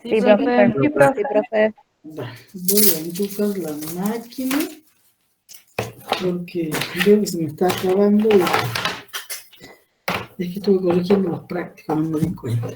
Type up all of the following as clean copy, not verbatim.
Sí, profe. Sí, profe. Voy a enchufar la máquina porque veo que se me está acabando y es que estuve corrigiendo los prácticos, no me di cuenta.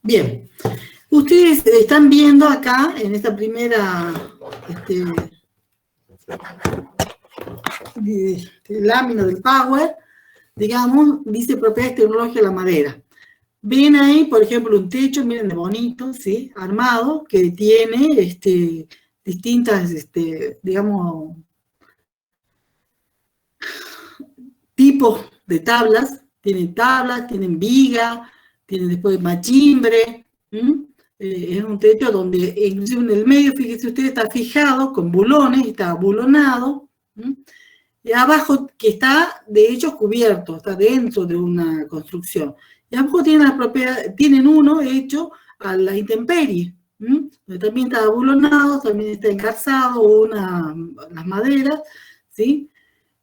Bien, ustedes están viendo acá en esta primera lámina del Power, digamos, dice propiedades tecnológicas de la madera. Ven ahí, por ejemplo, un techo, miren de bonito, ¿sí? Armado, que tiene distintas, digamos, tipos de tablas. Tienen tablas, tienen viga, tienen después machimbre. Es un techo donde, inclusive en el medio, fíjense usted, está fijado con bulones, está bulonado. Y abajo, que está, de hecho, cubierto, está dentro de una construcción. Y abajo tienen las propiedades, tienen uno hecho a la intemperie, donde también está bulonado, también está engarzado, las maderas, ¿sí?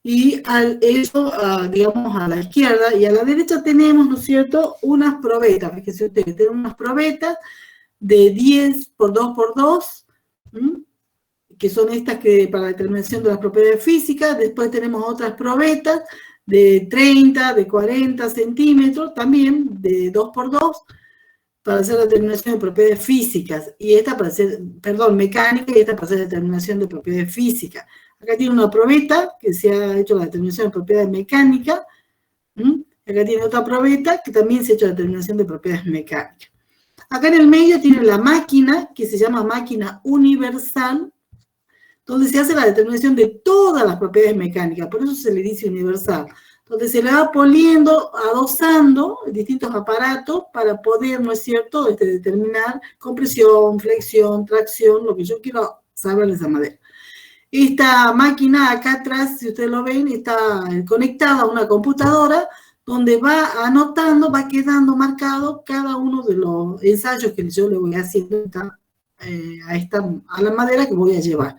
Y eso, digamos, a la izquierda, y a la derecha tenemos, ¿no es cierto?, unas probetas. Fíjense ustedes, tenemos unas probetas de 10 por 2 por 2, que son estas que para la determinación de las propiedades físicas. Después tenemos otras probetas de 30, de 40 centímetros, también de 2 por 2, para hacer la determinación de propiedades físicas, y esta para hacer, perdón, mecánica, y esta para hacer la determinación de propiedades físicas. Acá tiene una probeta que se ha hecho la determinación de propiedades mecánicas. Acá tiene otra probeta que también se ha hecho la determinación de propiedades mecánicas. Acá en el medio tiene la máquina, que se llama máquina universal, donde se hace la determinación de todas las propiedades mecánicas, por eso se le dice universal, donde se le va poliendo, adosando distintos aparatos para poder, ¿no es cierto?, determinar compresión, flexión, tracción, lo que yo quiero saber de esa madera. Esta máquina acá atrás, si ustedes lo ven, está conectada a una computadora donde va anotando, va quedando marcado cada uno de los ensayos que yo le voy haciendo a la madera que voy a llevar.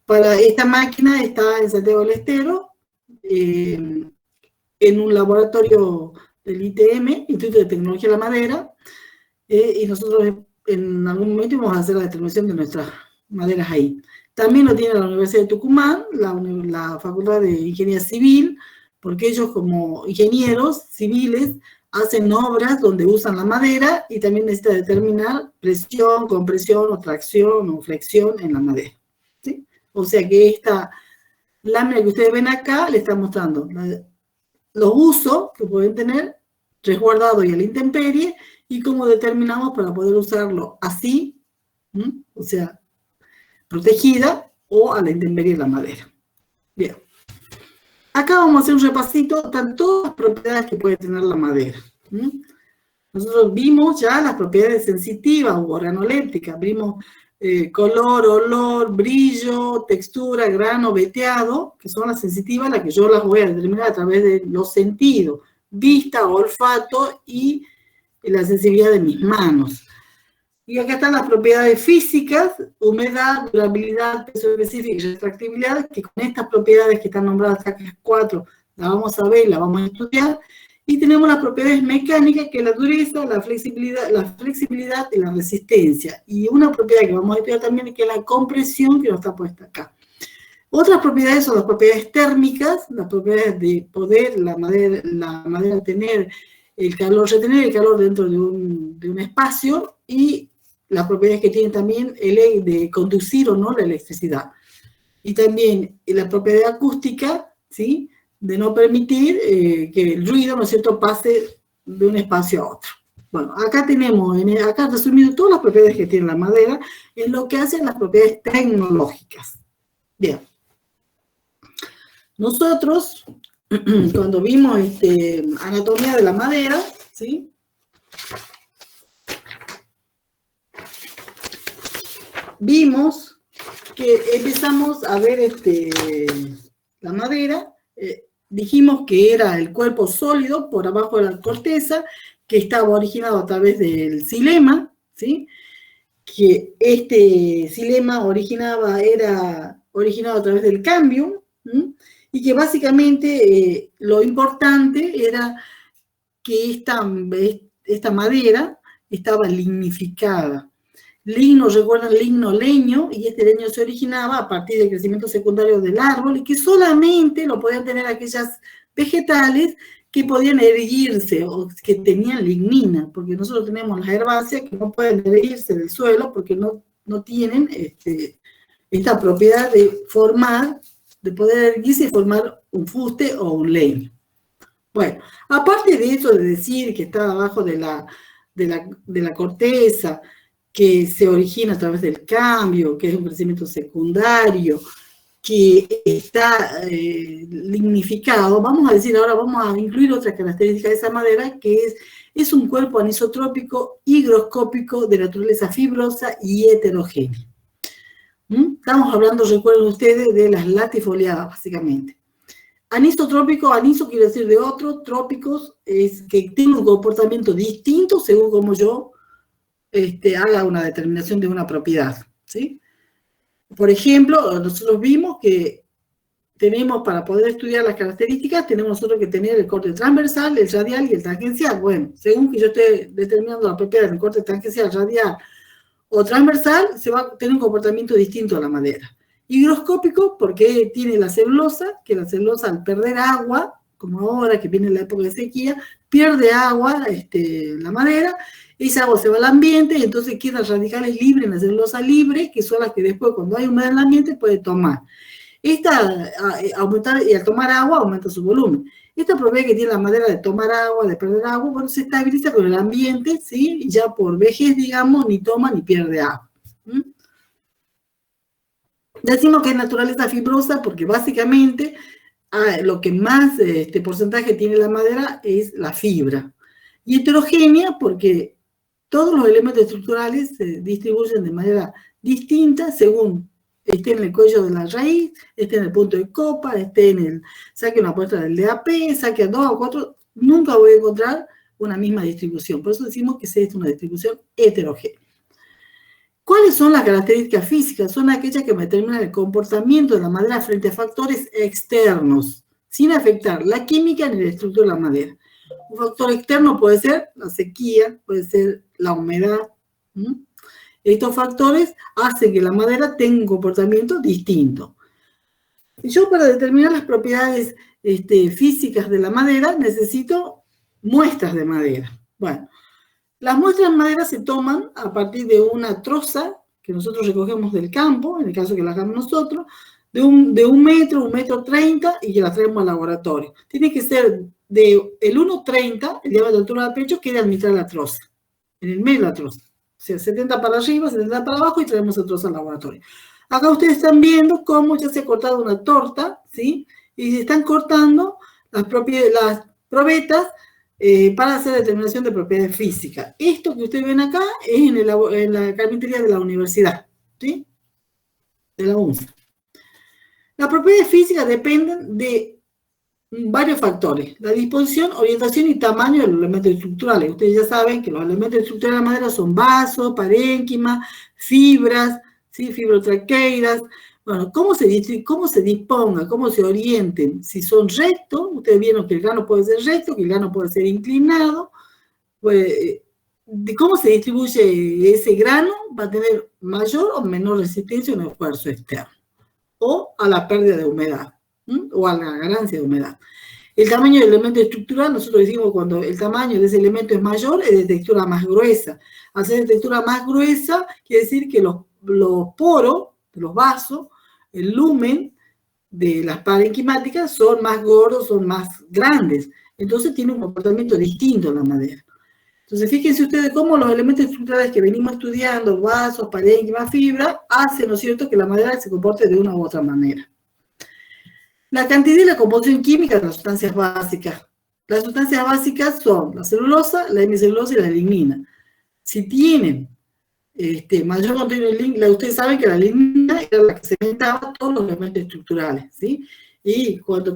Para esta máquina está en Santiago del Estero, en un laboratorio del ITM, Instituto de Tecnología de la Madera, y nosotros en algún momento vamos a hacer la determinación de nuestras maderas ahí. También lo tiene la Universidad de Tucumán, la Facultad de Ingeniería Civil, porque ellos como ingenieros civiles hacen obras donde usan la madera y también necesita determinar presión, compresión o tracción o flexión en la madera, ¿sí? O sea que esta lámina que ustedes ven acá le está mostrando los usos que pueden tener resguardado y a la intemperie y cómo determinamos para poder usarlo así, o sea, protegida o a la intemperie de la madera. Bien. Acá vamos a hacer un repasito de todas las propiedades que puede tener la madera. Nosotros vimos ya las propiedades sensitivas o organolépticas, vimos color, olor, brillo, textura, grano, veteado, que son las sensitivas, las que yo las voy a determinar a través de los sentidos, vista, olfato y la sensibilidad de mis manos. Y acá están las propiedades físicas, humedad, durabilidad, peso específico y retractibilidad, que con estas propiedades que están nombradas acá, que es 4, las vamos a ver y las vamos a estudiar. Y tenemos las propiedades mecánicas, que es la dureza, la flexibilidad y la resistencia. Y una propiedad que vamos a estudiar también es que es la compresión, que no está puesta acá. Otras propiedades son las propiedades térmicas, las propiedades de poder la madera tener el calor, retener el calor dentro de un espacio, y las propiedades que tiene también de conducir o no la electricidad. Y también la propiedad acústica, ¿sí?, de no permitir que el ruido, ¿no es cierto?, pase de un espacio a otro. Bueno, acá tenemos, acá resumido todas las propiedades que tiene la madera, en lo que hacen las propiedades tecnológicas. Bien. Nosotros, cuando vimos anatomía de la madera, ¿sí?, vimos que empezamos a ver la madera. Dijimos que era el cuerpo sólido por abajo de la corteza, que estaba originado a través del xilema, ¿sí? Que este xilema era originado a través del cambium, ¿sí? Y que básicamente lo importante era que esta madera estaba lignificada. Ligno, recuerdan, ligno, leño, y este leño se originaba a partir del crecimiento secundario del árbol, y que solamente lo podían tener aquellas vegetales que podían erguirse o que tenían lignina, porque nosotros tenemos las herbáceas que no pueden erguirse del suelo porque no tienen esta propiedad de poder erguirse y formar un fuste o un leño. Bueno, aparte de eso de decir que está abajo de la corteza, que se origina a través del cambio, que es un crecimiento secundario, que está lignificado, vamos a decir ahora, vamos a incluir otra característica de esa madera, que es un cuerpo anisotrópico higroscópico de naturaleza fibrosa y heterogénea. Estamos hablando, recuerden ustedes, de las latifoliadas, básicamente. Anisotrópico, aniso quiere decir de otro, trópicos es que tiene un comportamiento distinto según como yo haga una determinación de una propiedad, ¿sí? Por ejemplo, nosotros vimos que tenemos, para poder estudiar las características, tenemos nosotros que tener el corte transversal, el radial y el tangencial. Bueno, según que yo esté determinando la propiedad del corte tangencial, radial o transversal, se va a tener un comportamiento distinto a la madera. Higroscópico, porque tiene la celulosa, que la celulosa al perder agua, como ahora que viene la época de sequía, pierde agua la madera, esa agua se va al ambiente y entonces quedan radicales libres en la celulosa libre, que son las que después, cuando hay humedad en el ambiente, puede tomar. Y al tomar agua aumenta su volumen. Esta propiedad que tiene la madera de tomar agua, de perder agua, bueno, se estabiliza con el ambiente, ¿sí? Y ya por vejez, digamos, ni toma ni pierde agua. Decimos que es naturaleza fibrosa porque básicamente lo que más porcentaje tiene la madera es la fibra. Y heterogénea porque todos los elementos estructurales se distribuyen de manera distinta según esté en el cuello de la raíz, esté en el punto de copa, saque una muestra del DAP, saque a 2 o 4, nunca voy a encontrar una misma distribución. Por eso decimos que es una distribución heterogénea. ¿Cuáles son las características físicas? Son aquellas que determinan el comportamiento de la madera frente a factores externos, sin afectar la química ni la estructura de la madera. Un factor externo puede ser la sequía, puede ser la humedad. Estos factores hacen que la madera tenga un comportamiento distinto. Yo, para determinar las propiedades físicas de la madera, necesito muestras de madera. Bueno, las muestras de madera se toman a partir de una troza que nosotros recogemos del campo, en el caso que la hagamos nosotros, de un metro, 1,30 m, y que la traemos al laboratorio. Tiene que ser de el 1,30, el diámetro de altura del pecho, queda al mitad de la troza, en el medio de la troza. O sea, 70 para arriba, 70 para abajo, y traemos la troza al laboratorio. Acá ustedes están viendo cómo ya se ha cortado una torta, ¿sí? Y se están cortando las probetas para hacer determinación de propiedades físicas. Esto que ustedes ven acá es en la carpintería de la universidad, ¿sí? De la UNSA. Las propiedades físicas dependen de varios factores: la disposición, orientación y tamaño de los elementos estructurales. Ustedes ya saben que los elementos estructurales de la madera son vasos, parénquima, fibras, ¿sí? Fibrotraqueidas. Bueno, cómo se disponga, cómo se orienten. Si son rectos, ustedes vieron que el grano puede ser recto, que el grano puede ser inclinado. Pues, de cómo se distribuye ese grano va a tener mayor o menor resistencia a un esfuerzo externo, o a la pérdida de humedad, o a la ganancia de humedad. El tamaño del elemento estructural, nosotros decimos cuando el tamaño de ese elemento es mayor, es de textura más gruesa. Al ser de textura más gruesa, quiere decir que los poros de los vasos, el lumen de las parenquimáticas son más gordos, son más grandes. Entonces tiene un comportamiento distinto en la madera. Entonces fíjense ustedes cómo los elementos estructurales que venimos estudiando, vasos, parénquima, fibra, hacen, ¿no es cierto?, que la madera se comporte de una u otra manera. La cantidad y la composición química de las sustancias básicas. Las sustancias básicas son la celulosa, la hemicelulosa y la lignina. Si tienen mayor contenido de lignina, ustedes saben que la lignina era la que cementaba todos los elementos estructurales, ¿sí? Y cuando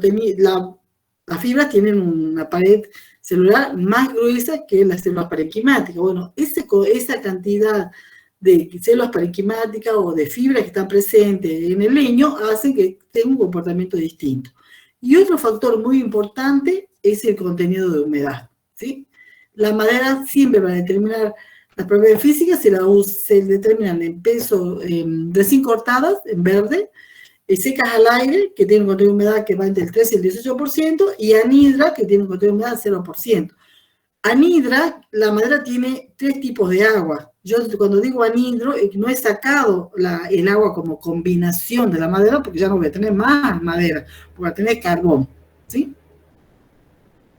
las fibras tienen una pared celular más gruesa que las células parenquimáticas. Bueno, esa cantidad de células parenquimáticas o de fibras que están presentes en el leño hacen que tenga un comportamiento distinto. Y otro factor muy importante es el contenido de humedad, ¿sí? La madera siempre para determinar las propiedades físicas se determinan en peso, recién cortadas, en verde, secas al aire, que tienen un contenido de humedad que va entre el 13 y el 18%, y anhidra, que tiene un contenido de humedad 0%. Anhidra, la madera tiene 3 tipos de agua. Yo cuando digo anhidro, no he sacado el agua como combinación de la madera, porque ya no voy a tener más madera, voy a tener carbón, ¿sí?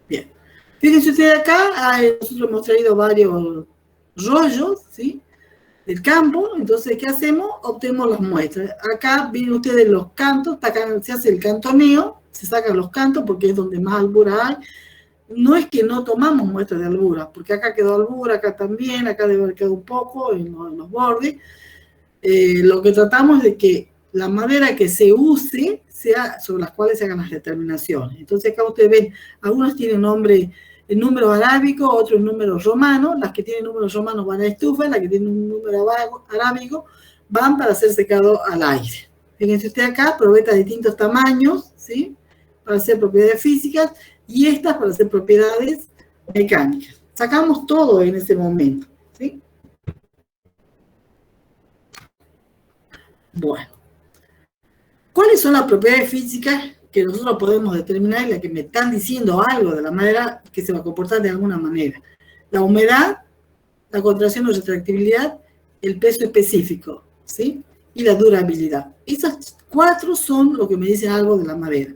Bien. Fíjense ustedes acá, nosotros hemos traído varios rollos, ¿sí?, del campo. Entonces, ¿qué hacemos? Obtenemos las muestras. Acá vienen ustedes los cantos, acá se hace el cantoneo, se sacan los cantos porque es donde más albura hay. No es que no tomamos muestras de albura, porque acá quedó albura, acá también, acá debe haber quedado un poco en los bordes. Lo que tratamos es de que la madera que se use sea sobre las cuales se hagan las determinaciones. Entonces acá ustedes ven, algunos tienen nombre en número arábico, otros en número romano. Las que tienen números romanos van a estufa, las que tienen un número arábico van para ser secado al aire. Fíjense ustedes acá, probetas de distintos tamaños, ¿sí?, para hacer propiedades físicas, y estas para hacer propiedades mecánicas. Sacamos todo en ese momento, ¿sí? Bueno, ¿cuáles son las propiedades físicas que nosotros podemos determinar y las que me están diciendo algo de la madera que se va a comportar de alguna manera? La humedad, la contracción o retractibilidad, el peso específico, ¿sí?, y la durabilidad. Esas 4 son lo que me dicen algo de la madera.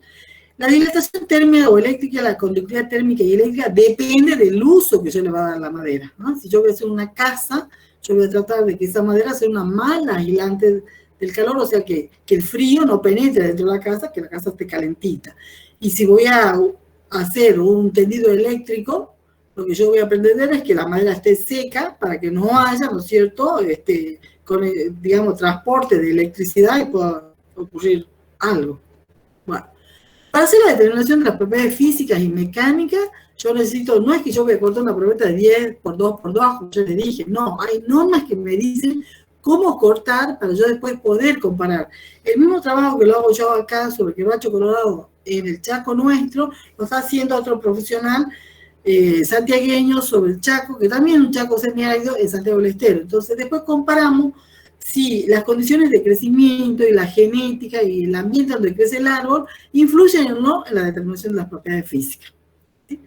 La dilatación térmica o eléctrica, la conductividad térmica y eléctrica depende del uso que yo le voy a dar a la madera, ¿no? Si yo voy a hacer una casa, yo voy a tratar de que esa madera sea una mala aislante del calor, o sea, que el frío no penetre dentro de la casa, que la casa esté calentita. Y si voy a hacer un tendido eléctrico, lo que yo voy a pretender es que la madera esté seca para que no haya, ¿no es cierto?, digamos, transporte de electricidad y pueda ocurrir algo. Bueno, para hacer la determinación de las propiedades físicas y mecánicas, yo necesito, no es que yo voy a cortar una probeta de 10 por 2 por 2, como yo les dije, no, hay normas que me dicen cómo cortar para yo después poder comparar. El mismo trabajo que lo hago yo acá sobre quebracho colorado en el Chaco nuestro, lo está haciendo otro profesional santiagueño sobre el Chaco, que también es un Chaco semiárido en Santiago del Estero. Entonces después comparamos si las condiciones de crecimiento y la genética y el ambiente donde crece el árbol influyen o no en la determinación de las propiedades físicas. ¿Sí?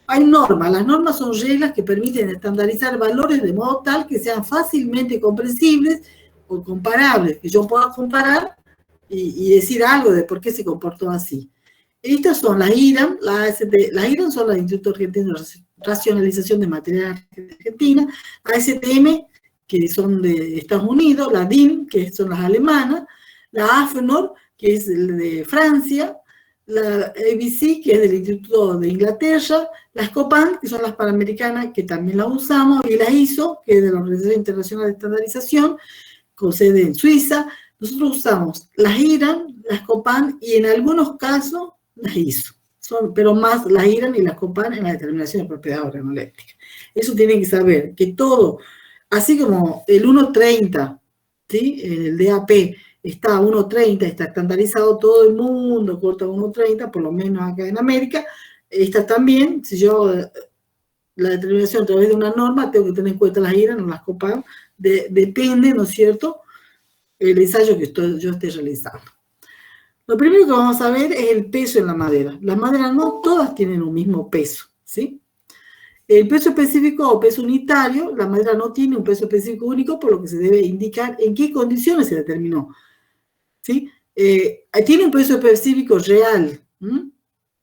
Hay normas. Las normas son reglas que permiten estandarizar valores de modo tal que sean fácilmente comprensibles o comparables, que yo pueda comparar y decir algo de por qué se comportó así. Estas son las IRAM, las IRAM son las Instituto Argentino de Racionalización de Materiales Argentina, ASTM, que son de Estados Unidos, la DIN, que son las alemanas, la AFNOR, que es de Francia, la ABC, que es del Instituto de Inglaterra, las COPAN, que son las panamericanas, que también las usamos, y la ISO, que es de la Organización Internacional de Estandarización, con sede en Suiza. Nosotros usamos las IRAM, las COPAN, y en algunos casos las ISO. Pero más las IRAM y las COPAN en la determinación de propiedad organoléctrica. Eso tienen que saber, que todo, así como el 1.30, ¿sí?, el DAP está a 1.30, está estandarizado, todo el mundo corta 1.30, por lo menos acá en América, está también, si yo la determinación a través de una norma, tengo que tener en cuenta las IRAM o las COPAN, depende, ¿no es cierto?, el ensayo que yo esté realizando. Lo primero que vamos a ver es el peso en la madera. Las maderas no todas tienen un mismo peso, ¿sí? El peso específico o peso unitario, la madera no tiene un peso específico único, por lo que se debe indicar en qué condiciones se determinó, ¿sí? Tiene un peso específico real,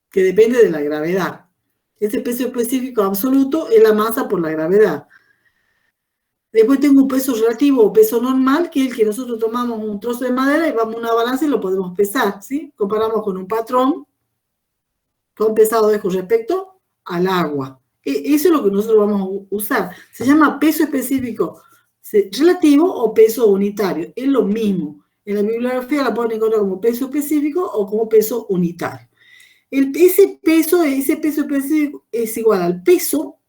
que depende de la gravedad. Ese peso específico absoluto es la masa por la gravedad. Después tengo un peso relativo o peso normal, que es el que nosotros tomamos un trozo de madera y vamos a una balanza y lo podemos pesar, ¿sí? Comparamos con un patrón, cuán pesado es con respecto al agua. Eso es lo que nosotros vamos a usar. Se llama peso específico relativo o peso unitario. Es lo mismo. En la bibliografía la pueden encontrar como peso específico o como peso unitario. Ese peso específico es igual al peso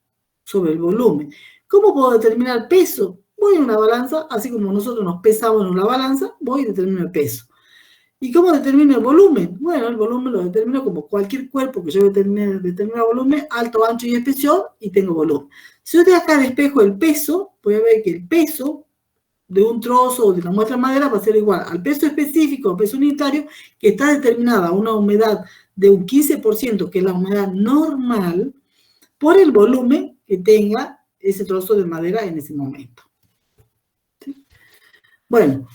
sobre el volumen. ¿Cómo puedo determinar peso? Voy a una balanza, así como nosotros nos pesamos en una balanza, voy y determino el peso. ¿Y cómo determino el volumen? Bueno, el volumen lo determino como cualquier cuerpo que yo determine volumen, alto, ancho y espesor, y tengo volumen. Si yo de acá despejo el peso, voy a ver que el peso de un trozo o de una muestra de madera va a ser igual al peso específico o peso unitario, que está determinada a una humedad de un 15%, que es la humedad normal, por el volumen que tenga ese trozo de madera en ese momento. ¿Sí? Bueno,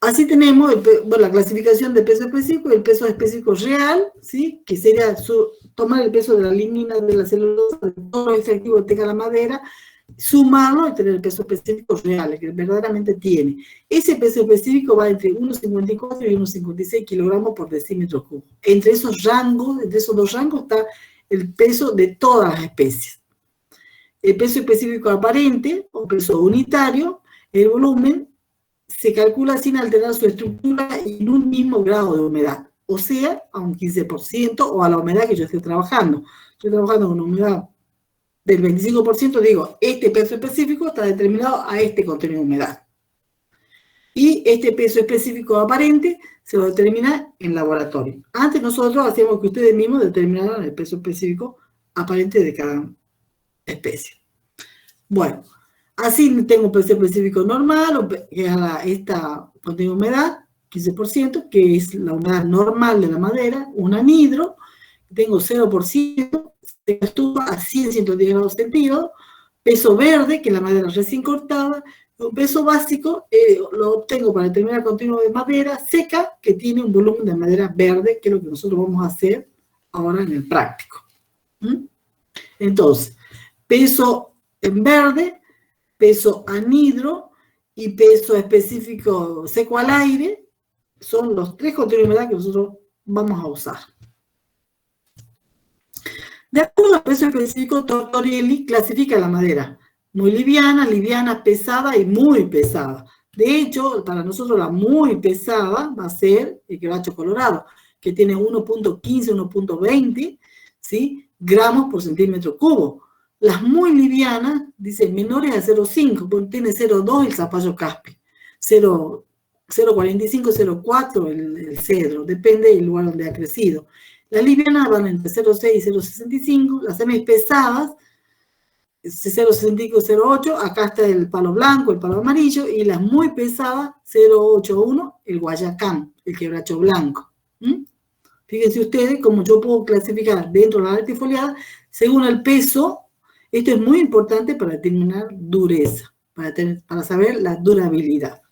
así tenemos la clasificación de peso específico, el peso específico real, ¿sí? Que sería tomar el peso de la lignina, de la celulosa, de todo lo extractivo que tenga la madera, sumarlo y tener el peso específico real, el que verdaderamente tiene. Ese peso específico va entre 1,54 y 1,56 kilogramos por decímetro cubo. Entre esos rangos, entre esos dos rangos está el peso de todas las especies. El peso específico aparente o peso unitario, el volumen, se calcula sin alterar su estructura en un mismo grado de humedad, o sea, a un 15% o a la humedad que yo esté trabajando. Estoy trabajando con una humedad del 25%, digo, este peso específico está determinado a este contenido de humedad. Y este peso específico aparente se lo determina en laboratorio. Antes nosotros hacíamos que ustedes mismos determinaran el peso específico aparente de cada especie. Bueno, así tengo un peso específico normal, que es esta contenido de humedad, 15%, que es la humedad normal de la madera, un anhidro, tengo 0%, estufa a 110 grados centígrados, peso verde, que es la madera recién cortada, un peso básico lo obtengo para determinar el continuo de madera seca, que tiene un volumen de madera verde, que es lo que nosotros vamos a hacer ahora en el práctico. Entonces, peso en verde, peso anhidro y peso específico seco al aire, son los tres contenidos de humedad que nosotros vamos a usar. De acuerdo al peso específico, Tortorelli clasifica la madera muy liviana, liviana, pesada y muy pesada. De hecho, para nosotros la muy pesada va a ser el quebracho colorado, que tiene 1.15, 1.20, ¿sí? gramos por centímetro cubo. Las muy livianas, dice menores a 0.5, porque tiene 0.2 el zapallo caspi, 0.45, 0.4 el cedro, depende del lugar donde ha crecido. Las livianas van entre 0.6 y 0.65, las semipesadas, 0.65, 0.8, acá está el palo blanco, el palo amarillo, y las muy pesadas, 0.81, el guayacán, el quebracho blanco. Fíjense ustedes cómo yo puedo clasificar dentro de la latifoliada según el peso. Esto es muy importante para determinar dureza, para saber la durabilidad.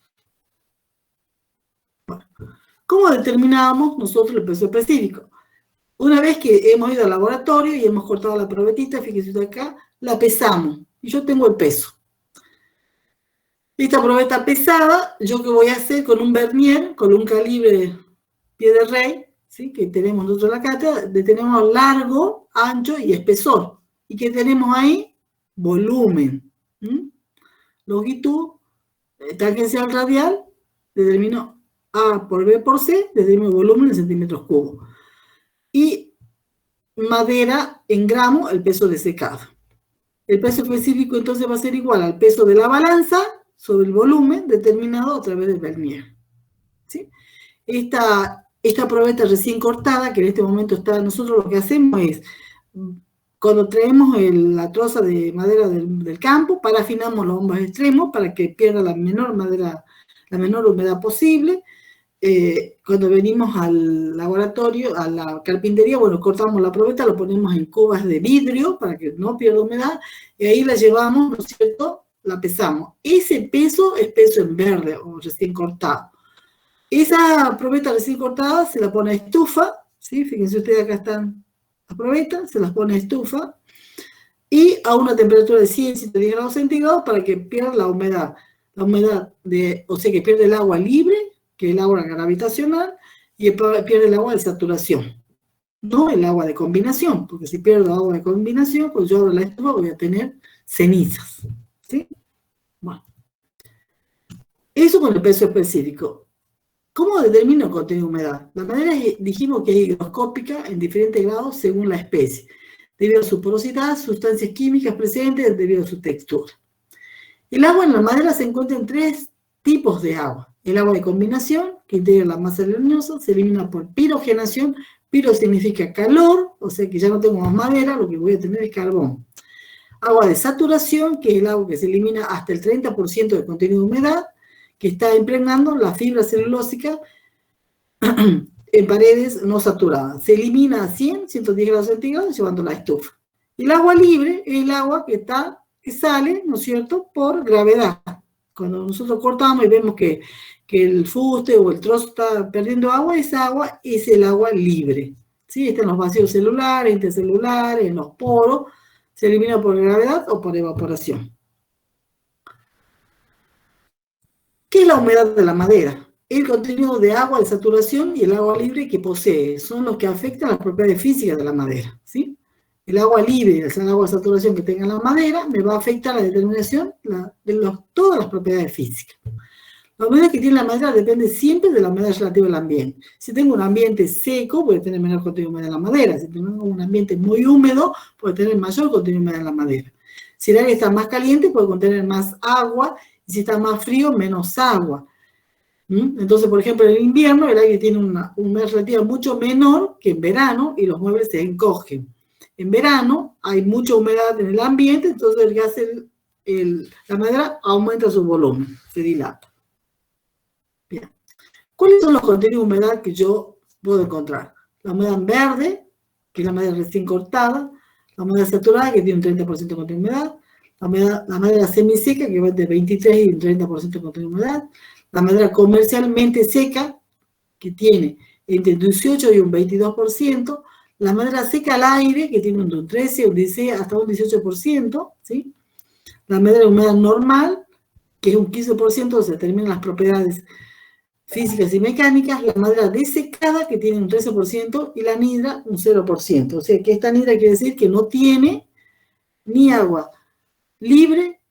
Bueno, ¿cómo determinamos nosotros el peso específico? Una vez que hemos ido al laboratorio y hemos cortado la probetita, fíjense ustedes acá, la pesamos y yo tengo el peso. Esta probeta pesada, ¿yo qué voy a hacer con un vernier, con un calibre pie de rey, ¿sí? que tenemos nosotros en la cátedra? Tenemos largo, ancho y espesor. ¿Y qué tenemos ahí? Volumen. Longitud, tangencial radial, determino A por B por C, determino volumen en centímetros cúbicos. Y madera en gramos, el peso de secado. El peso específico entonces va a ser igual al peso de la balanza sobre el volumen determinado a través del vernier. ¿Sí? Esta probeta recién cortada, que en este momento está, nosotros lo que hacemos es, cuando traemos la troza de madera del campo, parafinamos los ambos extremos para que pierda la menor humedad posible. Cuando venimos al laboratorio, a la carpintería, bueno, cortamos la probeta, lo ponemos en cubas de vidrio para que no pierda humedad, y ahí la llevamos, ¿no es cierto? La pesamos. Ese peso es peso en verde o recién cortado. Esa probeta recién cortada se la pone a estufa, ¿sí? Fíjense ustedes, acá están las probetas, se las pone a estufa, y a una temperatura de 100, 110 grados centígrados para que pierda la humedad. La humedad, o sea, que pierde el agua libre, que es el agua gravitacional, y pierde el agua de saturación, no el agua de combinación, porque si pierdo agua de combinación, pues yo abro la estufa voy a tener cenizas, ¿sí? Bueno, eso con el peso específico. ¿Cómo determino el contenido de humedad? La madera dijimos que es higroscópica en diferentes grados según la especie, debido a su porosidad, sustancias químicas presentes, debido a su textura. El agua en la madera se encuentra en 3 tipos de agua. El agua de combinación, que integra la masa leñosa, se elimina por pirogenación. Piro significa calor, o sea que ya no tengo más madera, lo que voy a tener es carbón. Agua de saturación, que es el agua que se elimina hasta el 30% del contenido de humedad, que está impregnando la fibra celulósica en paredes no saturadas. Se elimina a 100, 110 grados centígrados llevando la estufa. El agua libre es el agua que sale, ¿no es cierto?, por gravedad. Cuando nosotros cortamos y vemos que el fuste o el trozo está perdiendo agua, esa agua es el agua libre. ¿Sí? Está en los vacíos celulares, intercelulares, en los poros, se elimina por gravedad o por evaporación. ¿Qué es la humedad de la madera? El contenido de agua de saturación y el agua libre que posee son los que afectan las propiedades físicas de la madera, ¿sí? El agua libre, el agua de saturación que tenga la madera, me va a afectar la determinación de todas las propiedades físicas. La humedad que tiene la madera depende siempre de la humedad relativa al ambiente. Si tengo un ambiente seco, puede tener menor contenido de humedad en la madera. Si tengo un ambiente muy húmedo, puede tener mayor contenido de humedad en la madera. Si el aire está más caliente, puede contener más agua, y si está más frío, menos agua. Entonces, por ejemplo, en el invierno, el aire tiene una humedad relativa mucho menor que en verano, y los muebles se encogen. En verano hay mucha humedad en el ambiente, entonces el gas, la madera aumenta su volumen, se dilata. Bien. ¿Cuáles son los contenidos de humedad que yo puedo encontrar? La humedad en verde, que es la madera recién cortada, la humedad saturada, que tiene un 30% de contenido de humedad, la madera semiseca, que va entre 23 y un 30% de contenido de humedad, la madera comercialmente seca, que tiene entre 18 y un 22%, la madera seca al aire, que tiene un 13, un 16, hasta un 18%, ¿sí? La madera humedad normal, que es un 15%, se determinan las propiedades físicas y mecánicas, la madera desecada, que tiene un 13%, y la anhidra, un 0%. O sea que esta anhidra quiere decir que no tiene ni agua libre,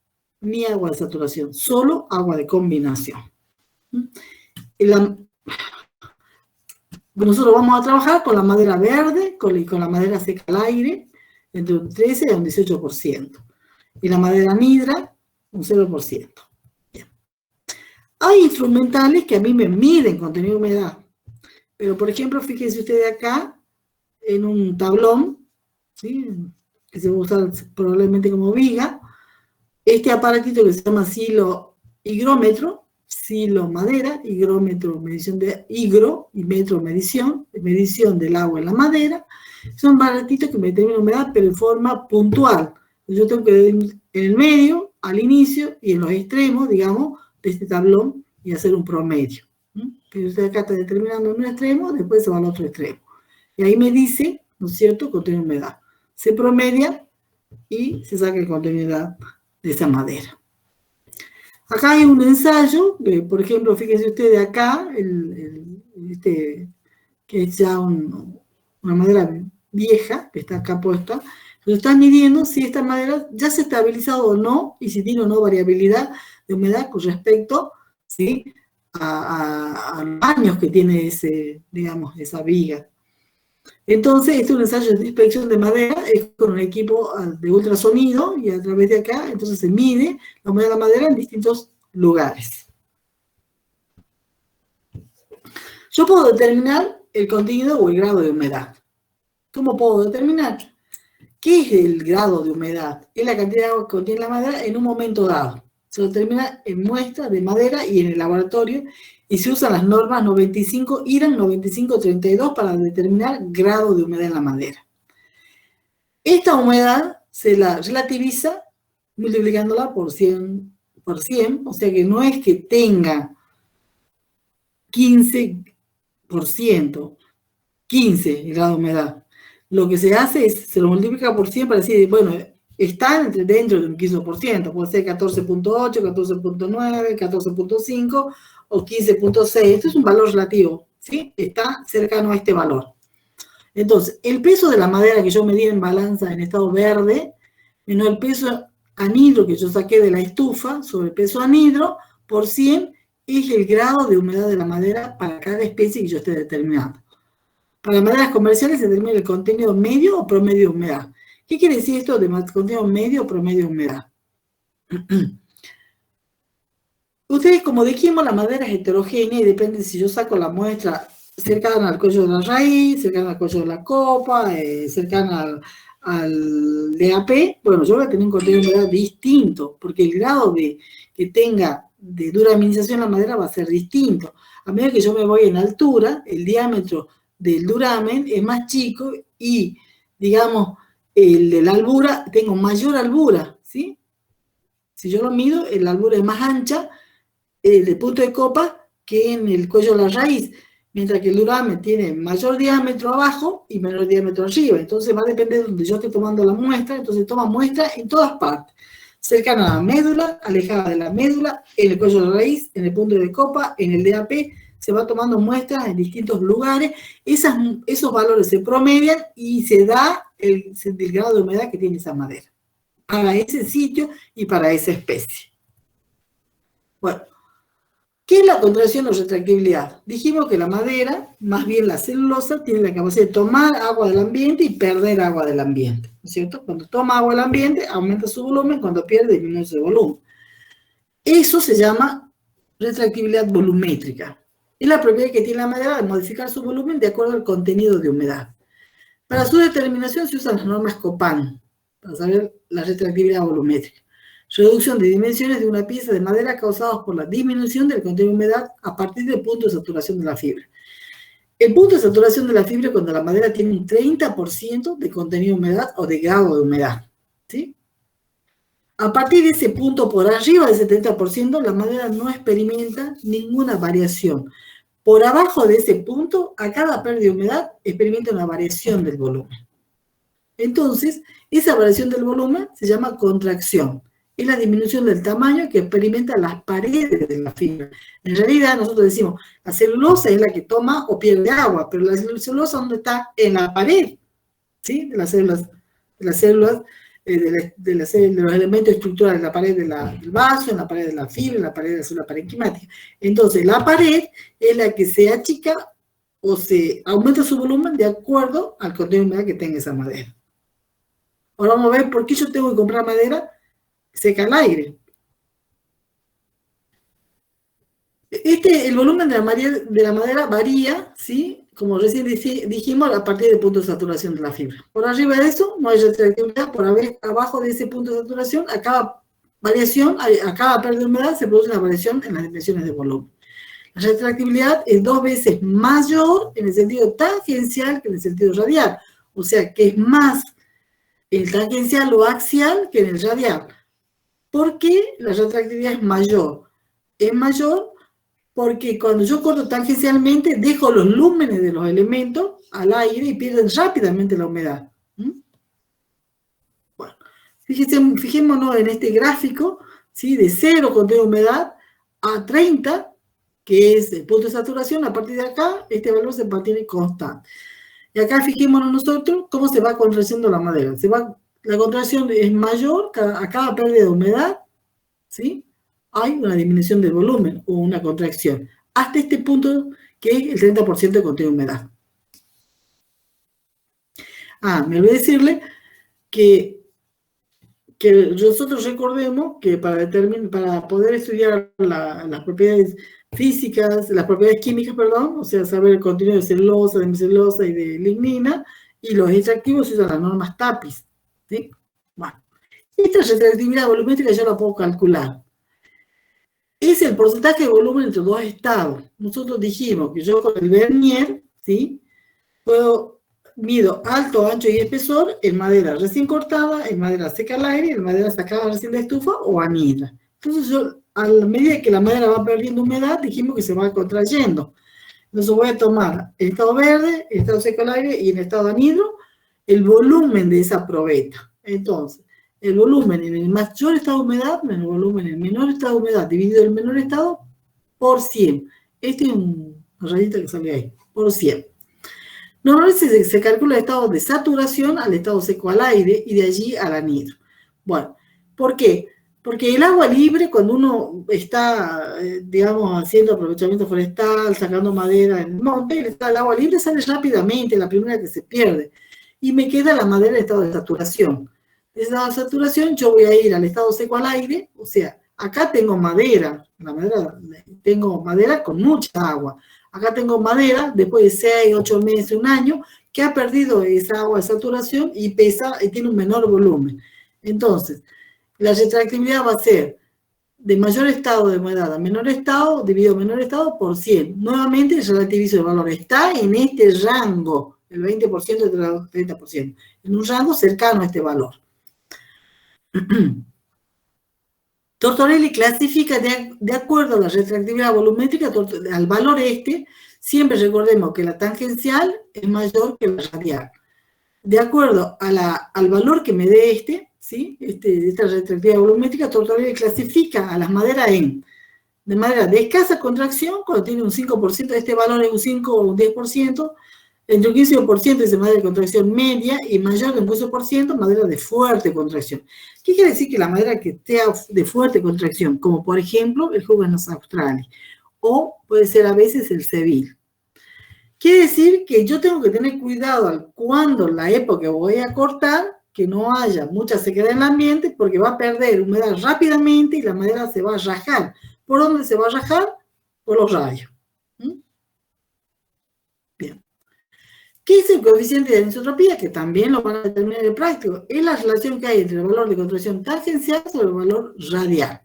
ni agua de saturación, solo agua de combinación. Nosotros vamos a trabajar con la madera verde, con la madera seca al aire, entre un 13 y un 18%. Y la madera anhidra, un 0%. Bien. Hay instrumentales que a mí me miden contenido de humedad. Pero, por ejemplo, fíjense ustedes acá, en un tablón, ¿sí?, que se va a usar probablemente como viga, este aparatito que se llama silo higrómetro, silo madera, higrómetro, medición de higro, y metro, medición del agua en la madera. Son aparatitos que me determinan humedad, pero en forma puntual. Yo tengo que en el medio, al inicio, y en los extremos, digamos, de este tablón, y hacer un promedio. Pero usted acá está determinando un extremo, después se va al otro extremo. Y ahí me dice, ¿no es cierto?, contenido de humedad. Se promedia y se saca el contenido de humedad de esa madera. Acá hay un ensayo, por ejemplo, fíjense ustedes acá, que es ya una madera vieja, que está acá puesta, lo están midiendo si esta madera ya se ha estabilizado o no, y si tiene o no variabilidad de humedad con respecto, ¿sí?, a los años que tiene esa viga. Entonces, este es un ensayo de inspección de madera, es con un equipo de ultrasonido, y a través de acá, entonces se mide la humedad de la madera en distintos lugares. Yo puedo determinar el contenido o el grado de humedad. ¿Cómo puedo determinar? ¿Qué es el grado de humedad? Es la cantidad de agua que contiene la madera en un momento dado. Se determina en muestras de madera y en el laboratorio, y se usan las normas 95, IRAN 9532 para determinar grado de humedad en la madera. Esta humedad se la relativiza multiplicándola por 100, o sea que no es que tenga 15% 15 grados de humedad. Lo que se hace es, se lo multiplica por 100 para decir, bueno, está dentro de un 15%, puede ser 14.8, 14.9, 14.5 o 15.6. Esto es un valor relativo, ¿sí? Está cercano a este valor. Entonces, el peso de la madera que yo medí en balanza en estado verde, menos el peso anhidro que yo saqué de la estufa sobre el peso anhidro, por 100, es el grado de humedad de la madera para cada especie que yo esté determinando. Para maderas comerciales se determina el contenido medio o promedio de humedad. ¿Qué quiere decir esto de contenido medio o promedio de humedad? Ustedes, como dijimos, la madera es heterogénea y depende si yo saco la muestra cercana al cuello de la raíz, cercana al cuello de la copa, cercana al DAP. Bueno, yo voy a tener un contenido de humedad distinto, porque el grado que tenga de duraminización la madera va a ser distinto. A medida que yo me voy en altura, el diámetro del duramen es más chico y, digamos, el de la albura, tengo mayor albura, ¿sí? Si yo lo mido, la albura es más ancha de punto de copa que en el cuello de la raíz, mientras que el duramen tiene mayor diámetro abajo y menor diámetro arriba. Entonces va a depender de donde yo esté tomando la muestra. Entonces toma muestra en todas partes, cercana a la médula, alejada de la médula, en el cuello de la raíz, en el punto de copa, en el DAP. Se va tomando muestras en distintos lugares. Esos valores se promedian y se da el grado de humedad que tiene esa madera para ese sitio y para esa especie. Bueno, ¿qué es la contracción o retractibilidad? Dijimos que la madera, más bien la celulosa, tiene la capacidad de tomar agua del ambiente y perder agua del ambiente, ¿no es cierto? Cuando toma agua del ambiente, aumenta su volumen, cuando pierde, disminuye su volumen. Eso se llama retractibilidad volumétrica. Es la propiedad que tiene la madera de modificar su volumen de acuerdo al contenido de humedad. Para su determinación se usan las normas Copan, para saber la retractibilidad volumétrica. Reducción de dimensiones de una pieza de madera causadas por la disminución del contenido de humedad a partir del punto de saturación de la fibra. El punto de saturación de la fibra es cuando la madera tiene un 30% de contenido de humedad o de grado de humedad, ¿sí? A partir de ese punto, por arriba de ese 30%, la madera no experimenta ninguna variación. Por abajo de ese punto, a cada pérdida de humedad, experimenta una variación del volumen. Entonces, esa variación del volumen se llama contracción. Es la disminución del tamaño que experimentan las paredes de la fibra. En realidad, nosotros decimos, la celulosa es la que toma o pierde agua, pero la celulosa, ¿dónde está? En la pared, ¿sí? De las células, de los elementos estructurales, en la pared del vaso, en la pared de la fibra, en la pared de la célula parenquimática. Entonces, la pared es la que se achica o se aumenta su volumen de acuerdo al contenido de humedad que tenga esa madera. Ahora vamos a ver por qué yo tengo que comprar madera seca al aire. El volumen de la madera varía, ¿sí? Como recién dijimos, a partir del punto de saturación de la fibra. Por arriba de eso no hay retractibilidad, abajo de ese punto de saturación, a cada variación, a cada pérdida de humedad se produce una variación en las dimensiones de volumen. La retractibilidad es 2 veces mayor en el sentido tangencial que en el sentido radial. O sea, que es más el tangencial o axial que en el radial. ¿Por qué la retractibilidad es mayor? Es mayor porque cuando yo corto tangencialmente, dejo los lúmenes de los elementos al aire y pierden rápidamente la humedad. Bueno, fijémonos en este gráfico, ¿sí? De 0 contenido de humedad a 30, que es el punto de saturación. A partir de acá, este valor se mantiene constante. Y acá fijémonos nosotros cómo se va contrayendo la madera. La contracción es mayor a cada pérdida de humedad, ¿sí? Hay una disminución del volumen o una contracción, hasta este punto que es el 30% de contenido de humedad. Me olvidé decirle que nosotros recordemos que para poder estudiar las propiedades físicas, las propiedades químicas, perdón, o sea, saber el contenido de celulosa, de hemicelulosa y de lignina, y los extractivos se usan las normas TAPIS, ¿sí? Bueno, esta retractibilidad volumétrica yo la puedo calcular. Es el porcentaje de volumen entre dos estados. Nosotros dijimos que yo con el vernier, ¿sí? Mido alto, ancho y espesor en madera recién cortada, en madera seca al aire, en madera sacada recién de estufa o anhidra. Entonces yo, a la medida que la madera va perdiendo humedad, dijimos que se va contrayendo. Entonces voy a tomar el estado verde, el estado seco al aire y el estado anhidro, el volumen de esa probeta. Entonces, el volumen en el mayor estado de humedad menos el volumen en el menor estado de humedad dividido el menor estado por 100. Este es una rayita que sale ahí, por 100. Normalmente se calcula el estado de saturación al estado seco al aire y de allí al anhidro. Bueno, ¿por qué? Porque el agua libre, cuando uno está, digamos, haciendo aprovechamiento forestal, sacando madera en el monte, el agua libre sale rápidamente, la primera que se pierde. Y me queda la madera en estado de saturación. En estado de saturación yo voy a ir al estado seco al aire, o sea, acá tengo madera, tengo madera con mucha agua. Acá tengo madera, después de 6, 8 meses, un año, que ha perdido esa agua de saturación y pesa y tiene un menor volumen. Entonces, la retroactividad va a ser de mayor estado de humedad a menor estado, dividido menor estado por 100. Nuevamente relativizo el valor. Está en este rango, el 20% entre el 30%, en un rango cercano a este valor. Tortorelli clasifica de acuerdo a la retroactividad volumétrica al valor este. Siempre recordemos que la tangencial es mayor que la radial. De acuerdo al valor que me dé ¿sí? Esta retroactividad volumétrica, Tortorelli clasifica a las maderas de madera de escasa contracción, cuando tiene un 5%, este valor es un 5 o un 10%, entre un 15% es madera de contracción media y mayor de un 15% madera de fuerte contracción. ¿Qué quiere decir que la madera que esté de fuerte contracción? Como por ejemplo el Jubanos australis, o puede ser a veces el Seville. Quiere decir que yo tengo que tener cuidado cuando la época voy a cortar, que no haya mucha sequedad en el ambiente, porque va a perder humedad rápidamente y la madera se va a rajar. ¿Por dónde se va a rajar? Por los rayos. Bien. ¿Qué es el coeficiente de anisotropía? Que también lo van a determinar en práctico. Es la relación que hay entre el valor de contracción tangencial sobre el valor radial.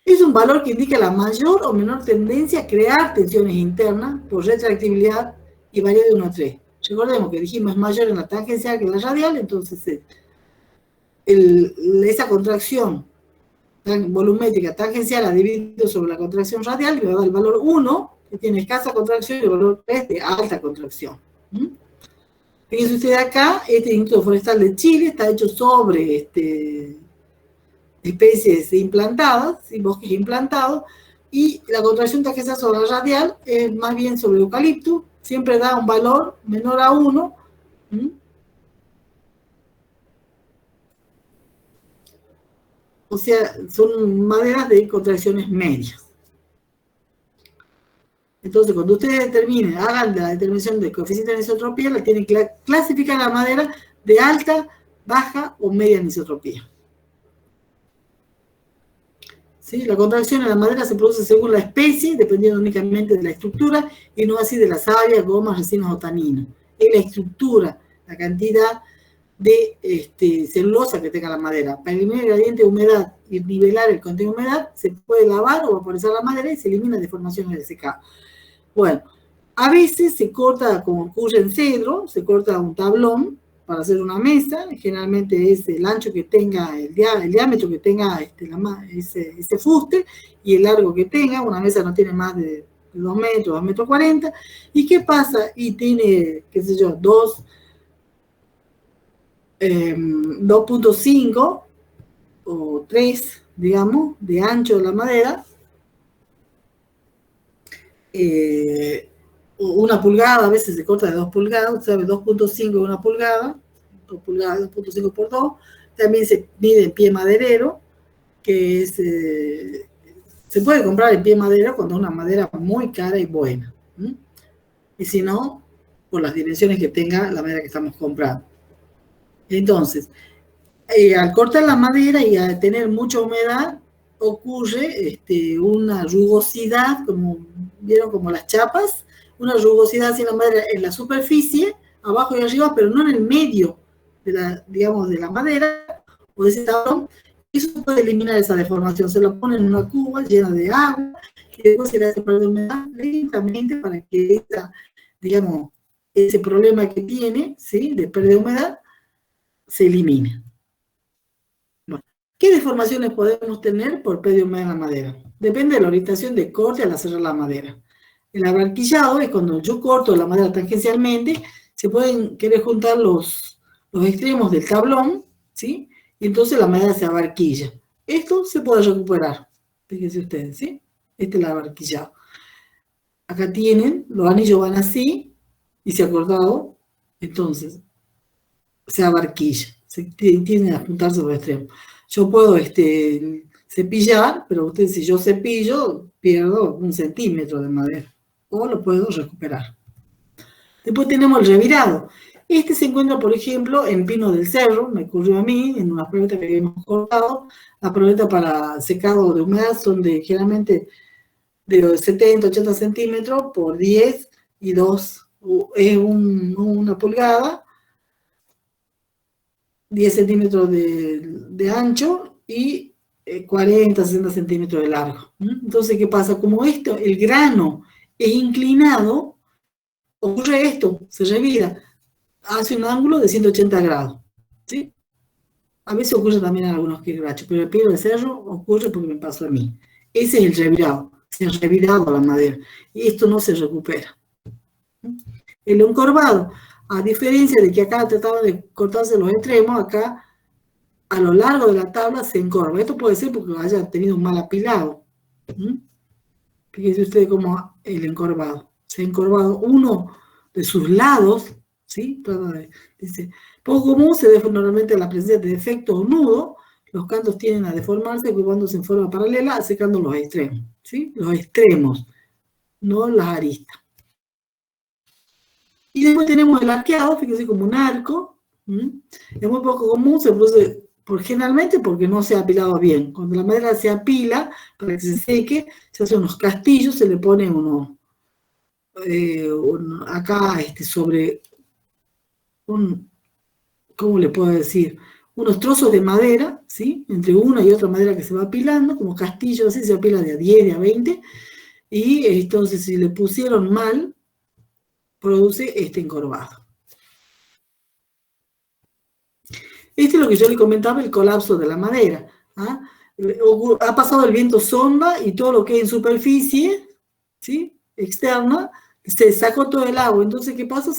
Es un valor que indica la mayor o menor tendencia a crear tensiones internas por retroactividad y varía de 1 a 3. Recordemos que dijimos es mayor en la tangencial que en la radial, entonces esa contracción volumétrica tangencial ha dividido sobre la contracción radial y me da el valor 1, que tiene escasa contracción, y el valor 3 de alta contracción. Fíjense ustedes acá, este Instituto Forestal de Chile está hecho sobre especies implantadas, bosques implantados, y la contracción tangencial sobre la radial es más bien sobre el eucalipto, siempre da un valor menor a 1. O sea, son maderas de contracciones medias. Entonces, cuando ustedes determinen, hagan la determinación del coeficiente de anisotropía, la tienen que clasificar la madera de alta, baja o media anisotropía. ¿Sí? La contracción en la madera se produce según la especie, dependiendo únicamente de la estructura, y no así de la savia, gomas, resinas o taninos. Es la estructura, la cantidad de celulosa que tenga la madera. Para eliminar el gradiente de humedad y nivelar el contenido de humedad, se puede lavar o vaporizar la madera y se elimina deformaciones del secado. Bueno, a veces se corta, como ocurre en cedro, se corta un tablón para hacer una mesa, generalmente es el ancho que tenga, el diámetro que tenga ese fuste y el largo que tenga. Una mesa no tiene más de 2 metros, 2 metros 40. ¿Y qué pasa? Y tiene, qué sé yo, 2.5 o 3, digamos, de ancho de la madera. Una pulgada, a veces se corta de 2 pulgadas, ¿sabe? 2.5 de 1 pulgada, 2 pulgadas, 2.5 por 2. También se mide en pie maderero, que es, se puede comprar en pie maderero cuando es una madera muy cara y buena. Y si no, por las dimensiones que tenga la madera que estamos comprando. Entonces, al cortar la madera y al tener mucha humedad, ocurre una rugosidad, como vieron, como las chapas, una rugosidad en la madera en la superficie, abajo y arriba, pero no en el medio de la madera o de ese tablón. Eso puede eliminar esa deformación. Se lo pone en una cuba llena de agua y después se le hace perder humedad lentamente para que ese problema que tiene, ¿sí?, de pérdida de humedad se elimine. ¿Qué deformaciones podemos tener por pérdida de humedad en la madera? Depende de la orientación de corte al hacer la madera. El abarquillado es cuando yo corto la madera tangencialmente, se pueden querer juntar los extremos del tablón, ¿sí? Y entonces la madera se abarquilla. Esto se puede recuperar. Fíjense ustedes, ¿sí? Este es el abarquillado. Acá tienen, los anillos van así, y se ha cortado, entonces se abarquilla, se tienden a juntarse los extremos. Yo puedo cepillar, pero ustedes, si yo cepillo, pierdo 1 centímetro de madera, o lo puedo recuperar. Después tenemos el revirado. Este se encuentra, por ejemplo, en pino del cerro, me ocurrió a mí, en una probeta que habíamos cortado. La probeta para secado de humedad son generalmente de 70, 80 centímetros por 10 y 2, es una pulgada, 10 centímetros de ancho y 40, 60 centímetros de largo. Entonces, ¿qué pasa? Como esto, el grano es inclinado, ocurre esto, se revira, hace un ángulo de 180 grados, ¿sí? A veces ocurre también en algunos quebrachos, pero el pino de cerro ocurre porque me pasó a mí. Ese es el revirado, se ha revirado la madera, y esto no se recupera. El encorvado, a diferencia de que acá trataban de cortarse los extremos, acá a lo largo de la tabla se encorva. Esto puede ser porque haya tenido un mal apilado. Fíjense ustedes cómo el encorvado. Se ha encorvado uno de sus lados, ¿sí? Dice, poco común se debe normalmente a la presencia de defectos o nudos. Los cantos tienden a deformarse ocupándose en forma paralela, secando los extremos, ¿sí? Los extremos, no las aristas. Y después tenemos el arqueado, fíjense, como un arco. Es muy poco común, se produce generalmente porque no se ha apilado bien. Cuando la madera se apila, para que se seque, se hacen unos castillos, se le pone acá sobre ¿cómo le puedo decir? Unos trozos de madera, ¿sí? Entre una y otra madera que se va apilando, como castillos, así se apila de a 10, de a 20, y entonces si le pusieron mal, produce este encorvado. Este es lo que yo le comentaba, el colapso de la madera. Ha pasado el viento sonda y todo lo que es en superficie, ¿sí? Externa, se sacó todo el agua. Entonces, ¿qué pasa?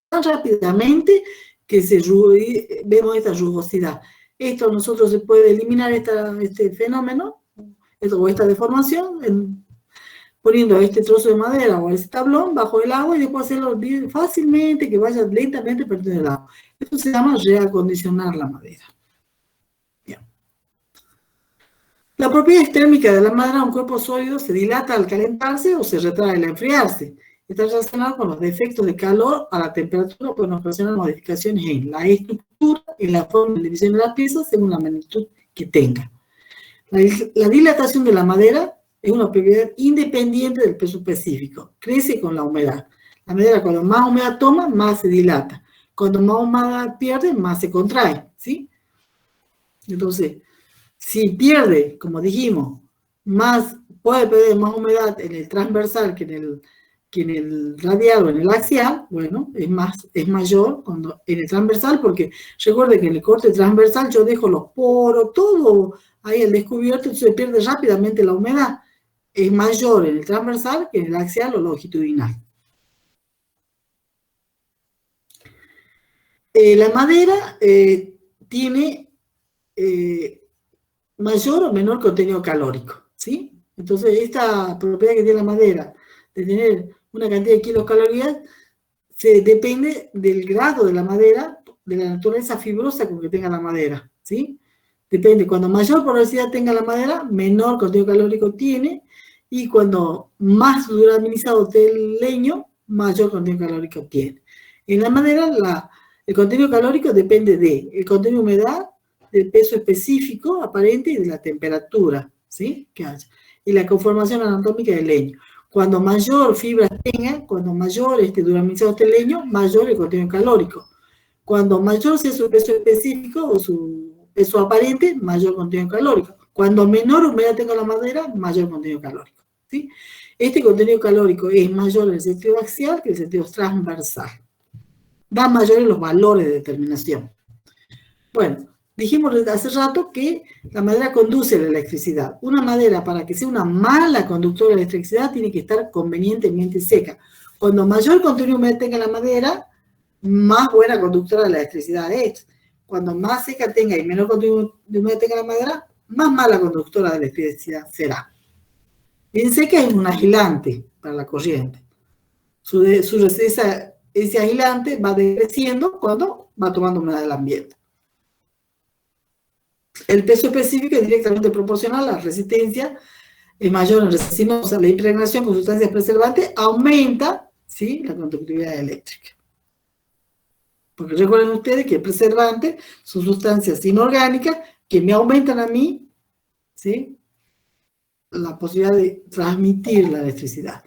Tan rápidamente que vemos esta rugosidad. Esto nosotros se puede eliminar este fenómeno, o esta deformación, poniendo este trozo de madera o este tablón bajo el agua y después hacerlo fácilmente, que vaya lentamente perdiendo el agua. Esto se llama reacondicionar la madera. Bien. La propiedad térmica de la madera, un cuerpo sólido, se dilata al calentarse o se retrae al enfriarse. Está relacionado con los defectos de calor a la temperatura, pueden ocasionar modificaciones en la estructura, en la forma de división de las piezas, según la magnitud que tenga. La dilatación de la madera es una propiedad independiente del peso específico. Crece con la humedad. La madera, cuando más humedad toma, más se dilata. Cuando más humedad pierde, más se contrae, ¿sí? Entonces, si pierde, como dijimos, puede perder más humedad en el transversal que en el radial o en el axial, bueno, es mayor en el transversal, porque recuerden que en el corte transversal yo dejo los poros, todo ahí al descubierto, entonces se pierde rápidamente la humedad. Es mayor en el transversal que en el axial o longitudinal. La madera tiene mayor o menor contenido calórico, ¿sí? Entonces, esta propiedad que tiene la madera de tener una cantidad de kilocalorías depende del grado de la madera, de la naturaleza fibrosa con que tenga la madera, ¿sí? Depende, cuando mayor porosidad tenga la madera, menor contenido calórico tiene, y cuando más duraminizado esté el leño, mayor contenido calórico tiene. En la madera, el contenido calórico depende del contenido de humedad, del peso específico aparente y de la temperatura, ¿sí? Que haya. Y la conformación anatómica del leño. Cuando mayor fibra tenga, cuando mayor duraminizado esté el leño, mayor el contenido calórico. Cuando mayor sea su peso específico o su peso aparente, mayor contenido calórico. Cuando menor humedad tenga la madera, mayor contenido calórico, ¿sí? Este contenido calórico es mayor en el sentido axial que en el sentido transversal. Dan mayores los valores de determinación. Bueno, dijimos hace rato que la madera conduce la electricidad. Una madera, para que sea una mala conductora de electricidad, tiene que estar convenientemente seca. Cuando mayor contenido de humedad tenga la madera, más buena conductora de la electricidad es. Cuando más seca tenga y menor contenido de humedad tenga la madera, más mala conductora de la electricidad será. Bien seca es un aislante para la corriente. Ese aislante va decreciendo cuando va tomando humedad del ambiente. El peso específico es directamente proporcional a la resistencia, es mayor en resinosa. La impregnación con sustancias preservantes aumenta, ¿sí?, la conductividad eléctrica. Porque recuerden ustedes que el preservante son sustancias inorgánicas que me aumentan a mí, ¿sí?, la posibilidad de transmitir la electricidad.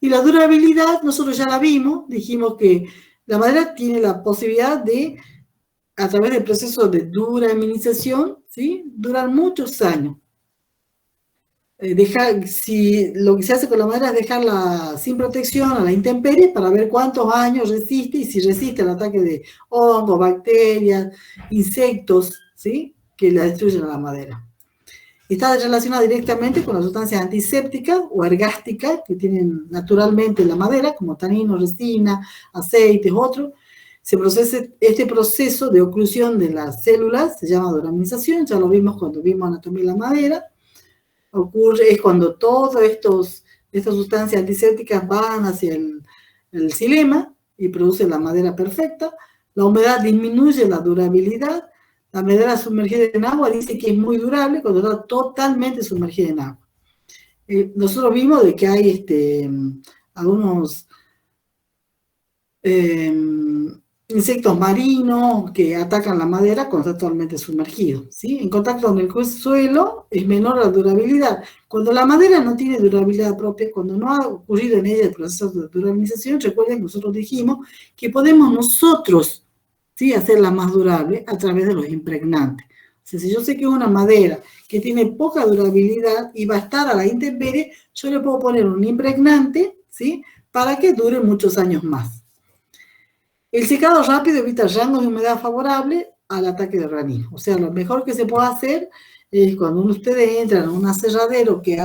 Y la durabilidad, nosotros ya la vimos, dijimos que la madera tiene la posibilidad de, a través del proceso de duraminización, ¿sí?, durar muchos años. Si lo que se hace con la madera es dejarla sin protección a la intemperie para ver cuántos años resiste y si resiste al ataque de hongos, bacterias, insectos, ¿sí?, que la destruyen a la madera. Está relacionada directamente con las sustancias antisépticas o ergásticas que tienen naturalmente la madera, como taninos, resina, aceites, otros. Este proceso de oclusión de las células se llama duraminización, ya lo vimos cuando vimos anatomía de la madera. Es cuando todas estas sustancias antisépticas van hacia el xilema y producen la madera perfecta. La humedad disminuye la durabilidad. La madera sumergida en agua dice que es muy durable cuando está totalmente sumergida en agua. Nosotros vimos de que hay algunos insectos marinos que atacan la madera cuando está totalmente sumergido, ¿sí? En contacto con el suelo es menor la durabilidad. Cuando la madera no tiene durabilidad propia, cuando no ha ocurrido en ella el proceso de durabilización, recuerden que nosotros dijimos que podemos nosotros, ¿sí?, hacerla más durable a través de los impregnantes. O sea, si yo sé que es una madera que tiene poca durabilidad y va a estar a la intemperie, yo le puedo poner un impregnante, ¿sí?, para que dure muchos años más. El secado rápido evita rangos de humedad favorables al ataque de granizo. O sea, lo mejor que se puede hacer es cuando ustedes entran a un aserradero que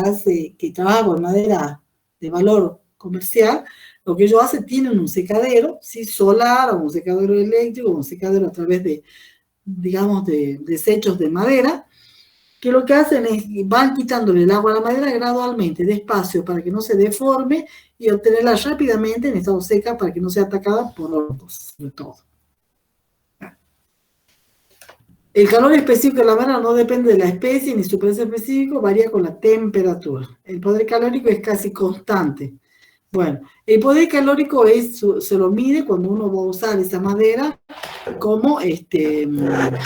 trabaja con madera de valor comercial, lo que ellos hacen, tienen un secadero, ¿sí?, solar, o un secadero eléctrico, o un secadero a través de, digamos, de desechos de madera, que lo que hacen es van quitándole el agua a la madera gradualmente, despacio, para que no se deforme y obtenerla rápidamente en estado seca para que no sea atacada por hongos, sobre todo. El calor específico de la madera no depende de la especie ni su precio específico, varía con la temperatura. El poder calórico es casi constante. Bueno, el poder calórico se lo mide cuando uno va a usar esa madera como en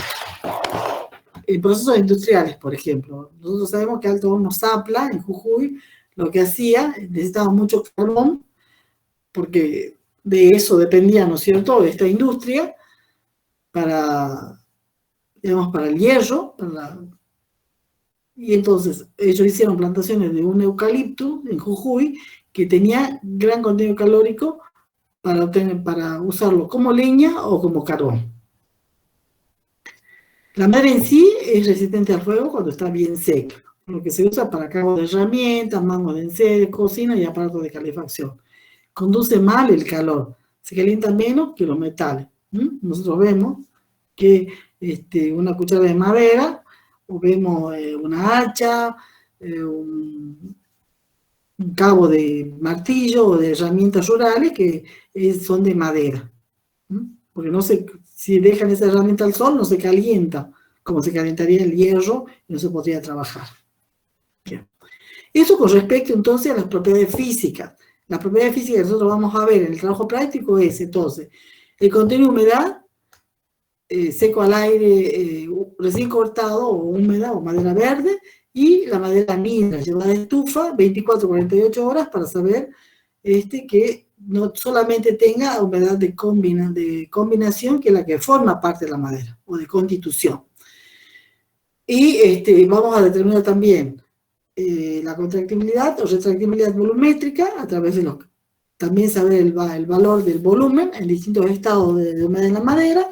procesos industriales, por ejemplo. Nosotros sabemos que Alto Horno Zapla, en Jujuy, lo que hacía, necesitaba mucho carbón, porque de eso dependía, ¿no es cierto?, esta industria, digamos, para el hierro, y entonces ellos hicieron plantaciones de un eucalipto en Jujuy, que tenía gran contenido calórico para usarlo como leña o como carbón. La madera en sí es resistente al fuego cuando está bien seca, lo que se usa para cargo de herramientas, mangos de enseres, cocina y aparatos de calefacción. Conduce mal el calor, se calienta menos que los metales. Nosotros vemos que una cuchara de madera, o vemos una hacha, un cabo de martillo o de herramientas rurales que son de madera. Porque si dejan esa herramienta al sol, no se calienta, como se calentaría el hierro y no se podría trabajar. Bien. Eso con respecto entonces a las propiedades físicas. Las propiedades físicas que nosotros vamos a ver en el trabajo práctico es entonces el contenido de humedad, seco al aire, recién cortado o húmeda o madera verde, y la madera negra llevada de estufa 24-48 horas para saber que no solamente tenga humedad de combinación, que es la que forma parte de la madera, o de constitución. Y vamos a determinar también la contractibilidad o retractibilidad volumétrica a través de también saber el valor del volumen en distintos estados de humedad en la madera,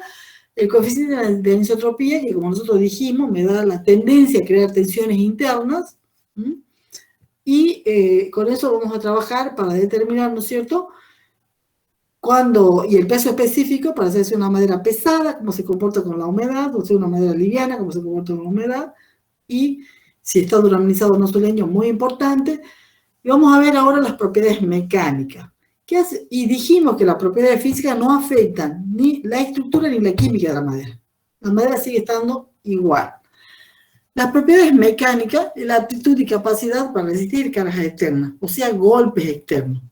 el coeficiente de anisotropía, que como nosotros dijimos, me da la tendencia a crear tensiones internas, y con eso vamos a trabajar para determinar, ¿no es cierto?, y el peso específico para hacerse una madera pesada, cómo se comporta con la humedad, o sea, una madera liviana, cómo se comporta con la humedad, y si está duraminizado o no su leño, muy importante. Y vamos a ver ahora las propiedades mecánicas. Y dijimos que las propiedades físicas no afectan ni la estructura ni la química de la madera. La madera sigue estando igual. Las propiedades mecánicas es la aptitud y capacidad para resistir cargas externas, o sea, golpes externos.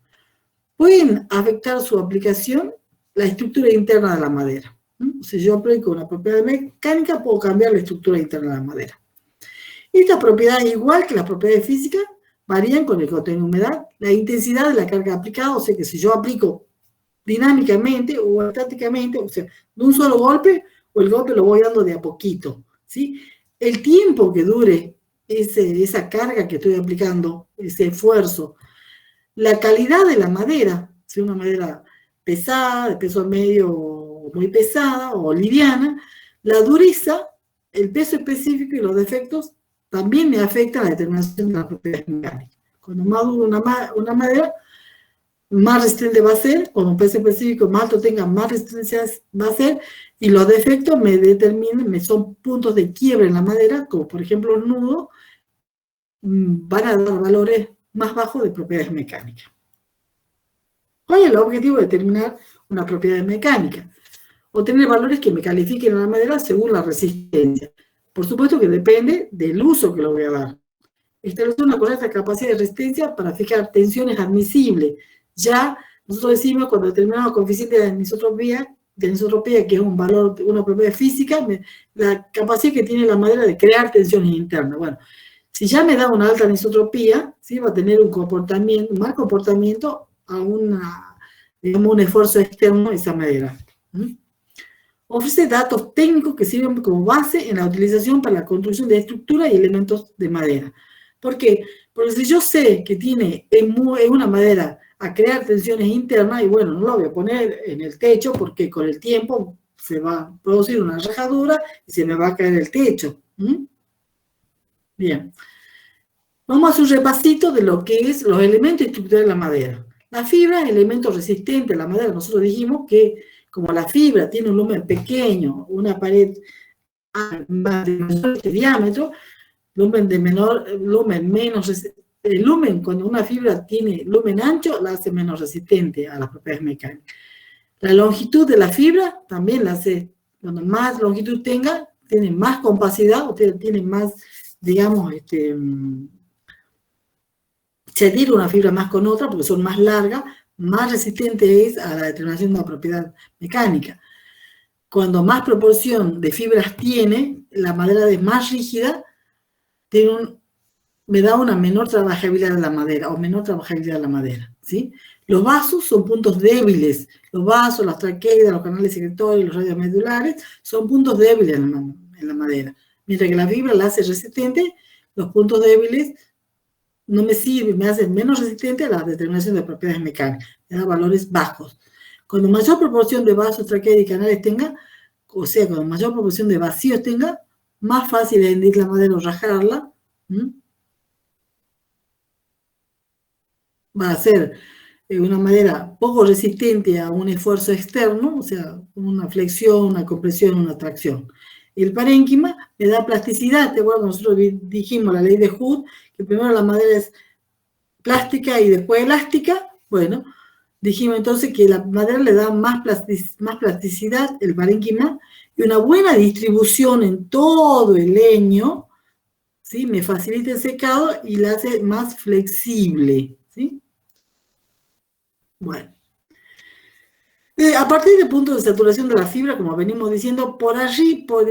Pueden afectar su aplicación la estructura interna de la madera. Si yo aplico una propiedad mecánica, puedo cambiar la estructura interna de la madera. Estas propiedades, igual que las propiedades físicas, varían con el contenido de humedad, la intensidad de la carga aplicada, o sea que si yo aplico dinámicamente o estáticamente, o sea, de un solo golpe, o el golpe lo voy dando de a poquito, ¿sí? El tiempo que dure esa carga que estoy aplicando, ese esfuerzo, la calidad de la madera, si una madera pesada, de peso medio, muy pesada o liviana, la dureza, el peso específico y los defectos también me afectan la determinación de las propiedades mecánicas. Cuando más dura una madera, más resistente va a ser, cuando un peso específico más alto tenga, más resistencia va a ser, y los defectos me determinan, son puntos de quiebre en la madera, como por ejemplo los nudos, van a dar valores más bajos de propiedades mecánicas. ¿Cuál es el objetivo de determinar una propiedad mecánica? Obtener valores que me califiquen a la madera según la resistencia. Por supuesto que depende del uso que lo voy a dar. Establecer una correcta capacidad de resistencia para fijar tensiones admisibles. Ya nosotros decimos cuando determinamos coeficiente de anisotropía, que es un valor, una propiedad física, la capacidad que tiene la madera de crear tensiones internas. Bueno, si ya me da una alta anisotropía, ¿sí? Va a tener un mal comportamiento a digamos, un esfuerzo externo esa madera. Ofrece datos técnicos que sirven como base en la utilización para la construcción de estructuras y elementos de madera. ¿Por qué? Porque si yo sé que es una madera a crear tensiones internas, y bueno, no lo voy a poner en el techo porque con el tiempo se va a producir una rajadura y se me va a caer el techo. Bien. Vamos a hacer un repasito de lo que es los elementos estructurales de la madera. La fibra es elemento resistente a la madera. Nosotros dijimos que como la fibra tiene un lumen pequeño, una pared de menor diámetro, el lumen, cuando una fibra tiene lumen ancho, la hace menos resistente a las propiedades mecánicas. La longitud de la fibra también la hace, cuando más longitud tenga, tiene más compacidad, o tiene más, digamos, se adhiere una fibra más con otra, porque son más largas, más resistente es a la determinación de una propiedad mecánica. Cuando más proporción de fibras tiene, la madera es más rígida, me da una menor trabajabilidad de la madera, o menor trabajabilidad de la madera, ¿sí? Los vasos son puntos débiles. Los vasos, las traqueidas, los canales secretorios, los radios medulares, son puntos débiles en la madera. Mientras que la fibra la hace resistente, los puntos débiles no me sirven, me hacen menos resistente a la determinación de propiedades mecánicas, me da valores bajos. Cuando mayor proporción de vasos, traqueidas y canales tenga, o sea, cuando mayor proporción de vacíos tenga, más fácil es hendir la madera o rajarla, va a ser una madera poco resistente a un esfuerzo externo, o sea, una flexión, una compresión, una tracción. El parénquima le da plasticidad. ¿Te acuerdas? Nosotros dijimos la ley de Hood, que primero la madera es plástica y después elástica. Bueno, dijimos entonces que la madera le da más plasticidad, el parénquima, y una buena distribución en todo el leño, ¿sí? Me facilita el secado y la hace más flexible, ¿sí? Bueno. A partir del punto de saturación de la fibra, como venimos diciendo, por arriba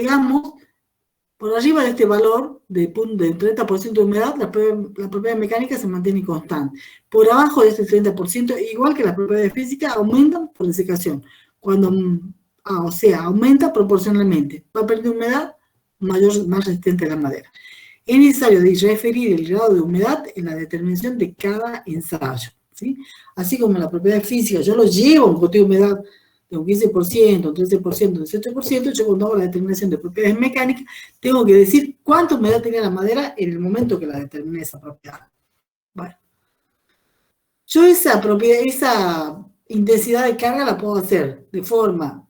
de este valor de 30% de humedad, la propiedad mecánica se mantiene constante. Por abajo de este 30%, igual que las propiedades físicas, aumentan por desecación. O sea, aumenta proporcionalmente. Va a perder humedad, más resistente a la madera. Es necesario referir el grado de humedad en la determinación de cada ensayo, ¿sí? Así como la propiedad física, yo lo llevo a un contenido de humedad de un 15%, un 13%, un 18%, yo cuando hago la determinación de propiedades mecánicas, tengo que decir cuánta humedad tenía la madera en el momento que la determiné esa propiedad. Bueno, yo esa intensidad de carga la puedo hacer de forma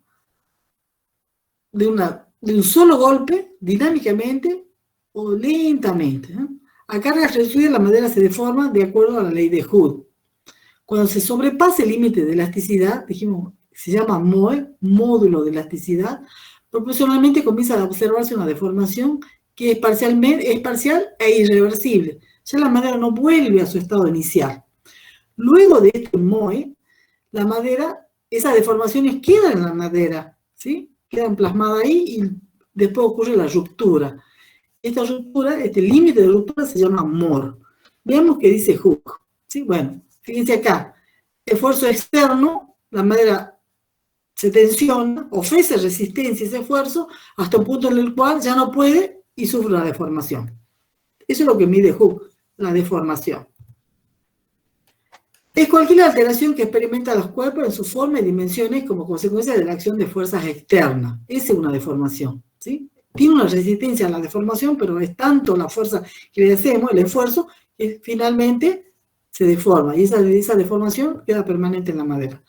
de un solo golpe, dinámicamente o lentamente. A carga reducida la madera se deforma de acuerdo a la ley de Hood. Cuando se sobrepasa el límite de elasticidad, dijimos, se llama MOE, módulo de elasticidad, proporcionalmente comienza a observarse una deformación que es parcial e irreversible. Ya la madera no vuelve a su estado inicial. Luego de este MOE, la madera, esas deformaciones quedan en la madera, ¿sí? Quedan plasmadas ahí y después ocurre la ruptura. Esta ruptura, este límite de ruptura se llama MOR. Veamos qué dice Hooke. ¿Sí? Bueno, fíjense acá. Esfuerzo externo, la madera se tensiona, ofrece resistencia a ese esfuerzo hasta un punto en el cual ya no puede y sufre una deformación. Eso es lo que mide Hooke, la deformación. Es cualquier alteración que experimenta los cuerpos en su forma y dimensiones como consecuencia de la acción de fuerzas externas. Esa es una deformación, ¿sí? Tiene una resistencia a la deformación, pero es tanto la fuerza que le hacemos, el esfuerzo, que finalmente se deforma. Y esa deformación queda permanente en la madera.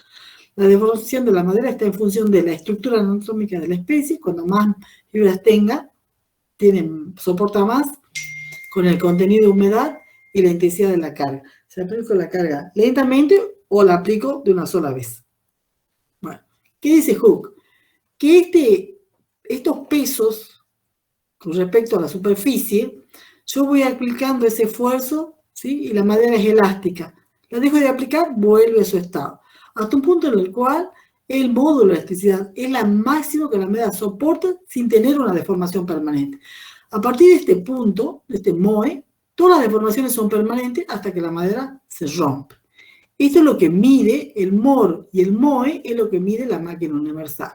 La deformación de la madera está en función de la estructura anatómica de la especie. Cuando más fibras tenga, soporta más con el contenido de humedad y la intensidad de la carga. Se aplico la carga lentamente o la aplico de una sola vez. Bueno, ¿qué dice Hooke? Que estos pesos con respecto a la superficie, yo voy aplicando ese esfuerzo, ¿sí? Y la madera es elástica. La dejo de aplicar, vuelve a su estado. Hasta un punto en el cual el módulo de elasticidad es la máxima que la madera soporta sin tener una deformación permanente. A partir de este punto, de este MOE, todas las deformaciones son permanentes hasta que la madera se rompe. Esto es lo que mide el MOR y el MOE, es lo que mide la máquina universal.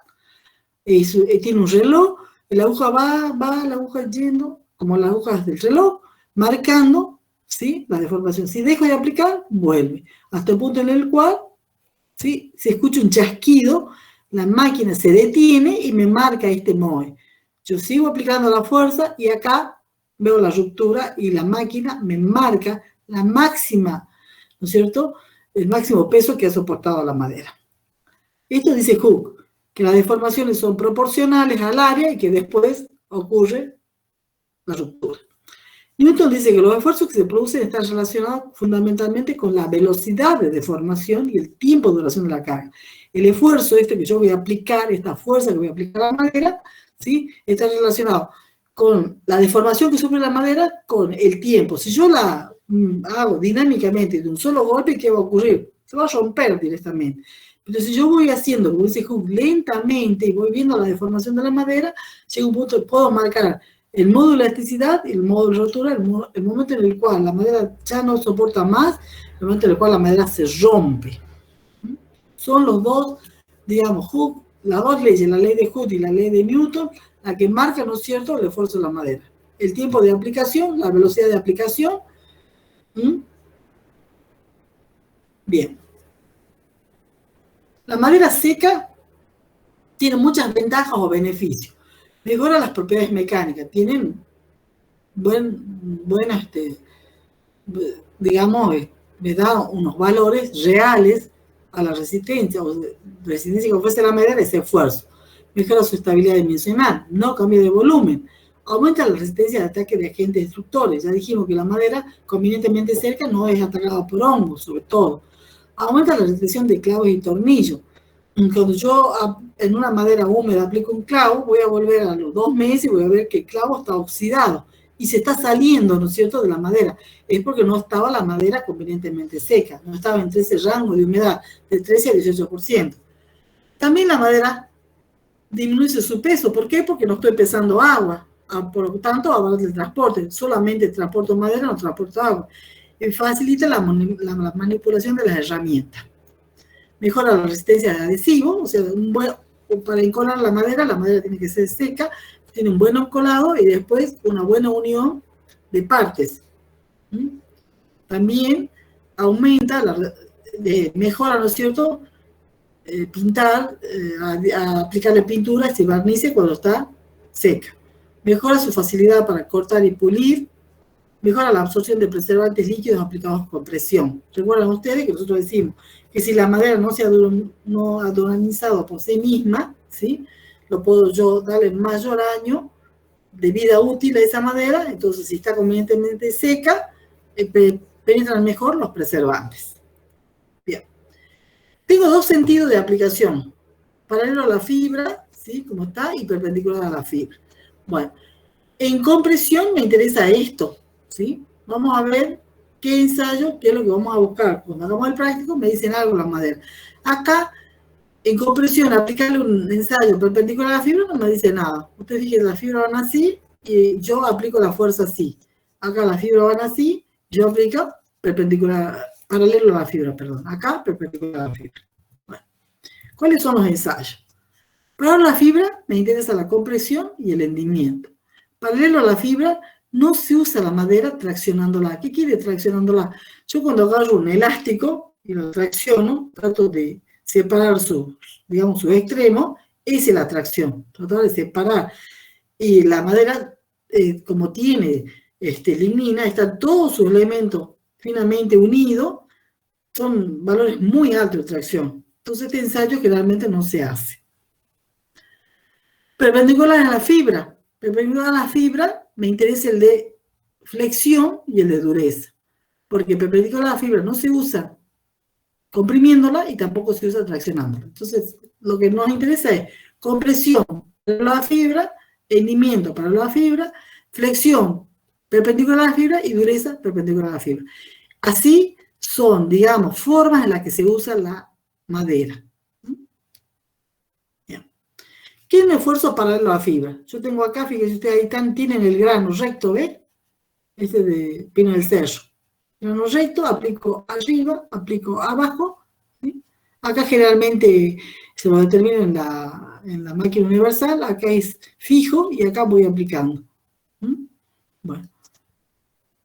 Tiene un reloj, la aguja va la aguja yendo, como las agujas del reloj, marcando, ¿sí?, la deformación. Si dejo de aplicar, vuelve. Hasta el punto en el cual, ¿sí?, se escucha un chasquido, la máquina se detiene y me marca este MOE. Yo sigo aplicando la fuerza y acá veo la ruptura y la máquina me marca la máxima, ¿no es cierto?, el máximo peso que ha soportado la madera. Esto dice Hooke, que las deformaciones son proporcionales al área y que después ocurre la ruptura. Newton dice que los esfuerzos que se producen están relacionados fundamentalmente con la velocidad de deformación y el tiempo de duración de la carga. El esfuerzo que yo voy a aplicar, esta fuerza que voy a aplicar a la madera, ¿sí?, está relacionado con la deformación que sufre la madera con el tiempo. Si yo la hago dinámicamente de un solo golpe, ¿qué va a ocurrir? Se va a romper directamente. Pero si yo voy haciendo, como dice Hooke, lentamente y voy viendo la deformación de la madera, llega un punto que puedo marcar el módulo de elasticidad y el módulo de rotura, el momento en el cual la madera ya no soporta más, el momento en el cual la madera se rompe. Son los dos, digamos, Hooke, las dos leyes, la ley de Hooke y la ley de Newton, la que marcan, ¿no es cierto?, el esfuerzo de la madera. El tiempo de aplicación, la velocidad de aplicación. Bien. La madera seca tiene muchas ventajas o beneficios. Mejora las propiedades mecánicas, tienen digamos, le da unos valores reales a la resistencia, o resistencia que ofrece la madera, ese esfuerzo. Mejora su estabilidad dimensional, no cambia de volumen. Aumenta la resistencia de ataque de agentes destructores. Ya dijimos que la madera convenientemente cerca no es atacada por hongos, sobre todo. Aumenta la retención de clavos y tornillos. Cuando yo en una madera húmeda aplico un clavo, voy a volver a los 2 meses y voy a ver que el clavo está oxidado y se está saliendo, ¿no es cierto?, de la madera. Es porque no estaba la madera convenientemente seca, no estaba entre ese rango de humedad de 13 a 18%. También la madera disminuye su peso. ¿Por qué? Porque no estoy pesando agua. Por lo tanto, ahora el transporte. Solamente transporto madera, no transporto agua. Facilita la manipulación de las herramientas. Mejora la resistencia de adhesivo, o sea, para encolar la madera tiene que ser seca, tiene un buen encolado y después una buena unión de partes. También aumenta, mejora, ¿no es cierto?, pintar, aplicarle pinturas y barnices cuando está seca. Mejora su facilidad para cortar y pulir. Mejora la absorción de preservantes líquidos aplicados con presión. Recuerdan ustedes que nosotros decimos que si la madera no se ha adornizado por sí misma, ¿sí?, lo puedo yo darle mayor año de vida útil a esa madera. Entonces, si está convenientemente seca, penetran mejor los preservantes. Bien. Tengo 2 sentidos de aplicación. Paralelo a la fibra, ¿sí?, como está, y perpendicular a la fibra. Bueno, En compresión me interesa esto, ¿sí? Vamos a ver qué ensayo, qué es lo que vamos a buscar. Cuando hagamos el práctico me dicen algo la madera. Acá, en compresión, aplicarle un ensayo perpendicular a la fibra no me dice nada. Ustedes fíjense, las fibras van así y yo aplico la fuerza así. Acá las fibras van así, yo aplico perpendicular, paralelo a la fibra, perdón. Acá, perpendicular a la fibra. Bueno, ¿cuáles son los ensayos? Para la fibra me interesa la compresión y el hendimiento. Paralelo a la fibra no se usa la madera traccionándola. ¿Qué quiere traccionándola? Yo cuando agarro un elástico y lo tracciono, trato de separar digamos, su extremo, esa es la tracción. Tratar de separar. Y la madera, como tiene lignina, están todos sus elementos finamente unidos, son valores muy altos de tracción. Entonces este ensayo generalmente no se hace. Perpendicular a la fibra. Perpendicular a la fibra me interesa el de flexión y el de dureza. Porque perpendicular a la fibra no se usa comprimiéndola y tampoco se usa traccionándola. Entonces, lo que nos interesa es compresión para la fibra, hendimiento para la fibra, flexión perpendicular a la fibra y dureza perpendicular a la fibra. Así son, digamos, formas en las que se usa la madera. ¿Qué es un esfuerzo paralelo a la fibra? Yo tengo acá, fíjense ustedes, ahí tienen el grano recto, ¿ves? Este de pino del cerro. Grano recto, aplico arriba, aplico abajo. ¿Sí? Acá generalmente se lo determino en la máquina universal, acá es fijo y acá voy aplicando. ¿Mm? Bueno.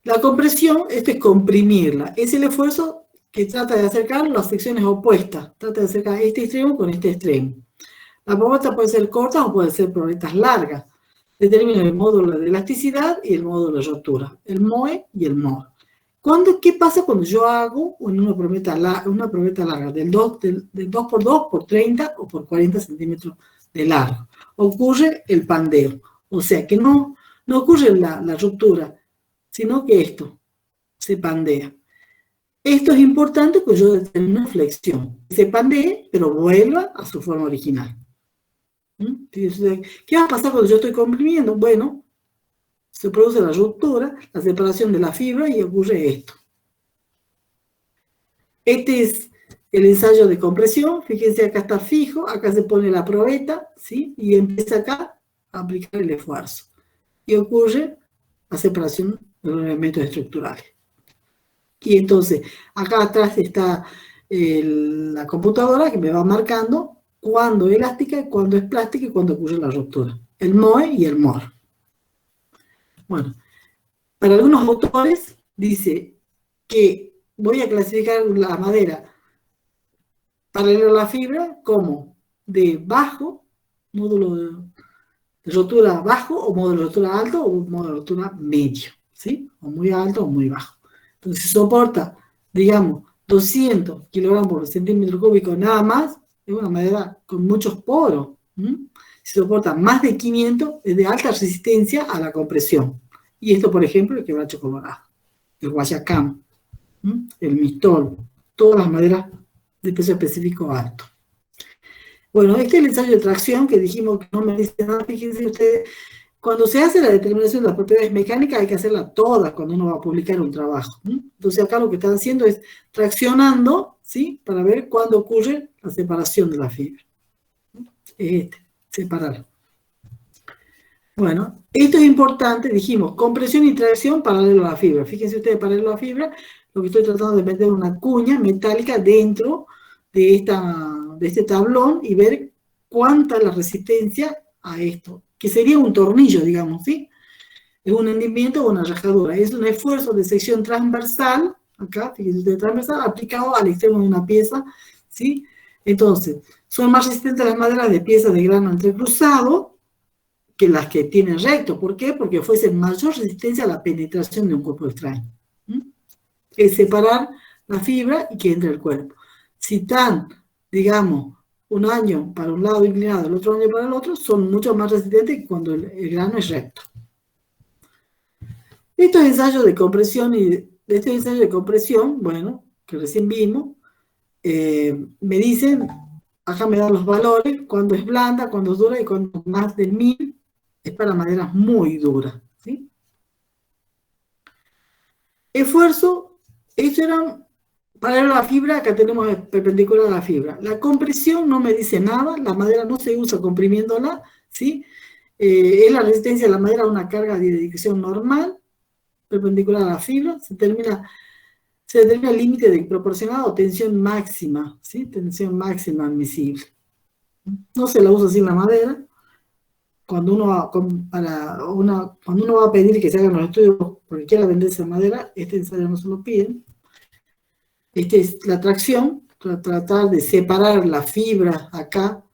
La compresión, esto es comprimirla. Es el esfuerzo que trata de acercar las secciones opuestas. Trata de acercar este extremo con este extremo. La probeta puede ser corta o puede ser probetas largas. Determina el módulo de elasticidad y el módulo de rotura, el MOE y el MOR. ¿Qué pasa cuando yo hago una probeta larga del 2x2 por 30 o por 40 centímetros de largo? Ocurre el pandeo. O sea que no ocurre la ruptura, sino que esto se pandea. Esto es importante porque yo determino una flexión. Se pandee, pero vuelva a su forma original. ¿Qué va a pasar cuando yo estoy comprimiendo? Bueno, se produce la ruptura, la separación de la fibra y ocurre esto. Este es el ensayo de compresión. Fíjense, acá está fijo, acá se pone la probeta, ¿sí? Y empieza acá a aplicar el esfuerzo. Y ocurre la separación de los elementos estructurales. Y entonces, acá atrás está la computadora que me va marcando cuándo es elástica, cuándo es plástica y cuándo ocurre la ruptura. El MOE y el MOR. Bueno, para algunos autores dice que voy a clasificar la madera paralelo a la fibra como de bajo, módulo de rotura bajo, o módulo de rotura alto, o módulo de rotura medio, ¿sí? O muy alto o muy bajo. Entonces, si soporta, digamos, 200 kilogramos por centímetro cúbico nada más, es una madera con muchos poros. Si soporta más de 500, es de alta resistencia a la compresión. Y esto, por ejemplo, el quebracho colorado, el guayacán, el mistol, todas las maderas de peso específico alto. Bueno, este es el ensayo de tracción que dijimos que no me dice nada. Fíjense ustedes, cuando se hace la determinación de las propiedades mecánicas hay que hacerla toda cuando uno va a publicar un trabajo. Entonces acá lo que están haciendo es traccionando, ¿sí? Para ver cuándo ocurre la separación de la fibra. Separar. Bueno, esto es importante, dijimos, compresión y tracción paralelo a la fibra. Fíjense ustedes, paralelo a la fibra, lo que estoy tratando de meter una cuña metálica dentro de este tablón y ver cuánta es la resistencia a esto, que sería un tornillo, digamos, ¿sí? Es un hendimiento o una rajadura. Es un esfuerzo de sección transversal, acá, fíjense ustedes, transversal, aplicado al extremo de una pieza, ¿sí? Entonces, son más resistentes las maderas de piezas de grano entrecruzado que las que tienen recto. ¿Por qué? Porque fuese mayor resistencia a la penetración de un cuerpo extraño. Es separar la fibra y que entre el cuerpo. Si están, digamos, un año para un lado inclinado, el otro año para el otro, son mucho más resistentes que cuando el grano es recto. Estos ensayos de compresión bueno, que recién vimos, me dicen, acá me dan los valores, cuándo es blanda, cuándo es dura y cuándo es más del 1000, es para maderas muy duras, ¿sí? Esfuerzo, esto era para la fibra, acá tenemos perpendicular a la fibra. La compresión no me dice nada, la madera no se usa comprimiéndola, ¿sí? Es la resistencia de la madera a una carga de dirección normal, perpendicular a la fibra, se determina el límite de proporcionado o tensión máxima, ¿sí? Tensión máxima admisible. No se la usa así en la madera. Cuando uno cuando uno va a pedir que se hagan los estudios porque quiera venderse madera, este ensayo no se lo piden. Esta es la tracción, para tratar de separar la fibra acá.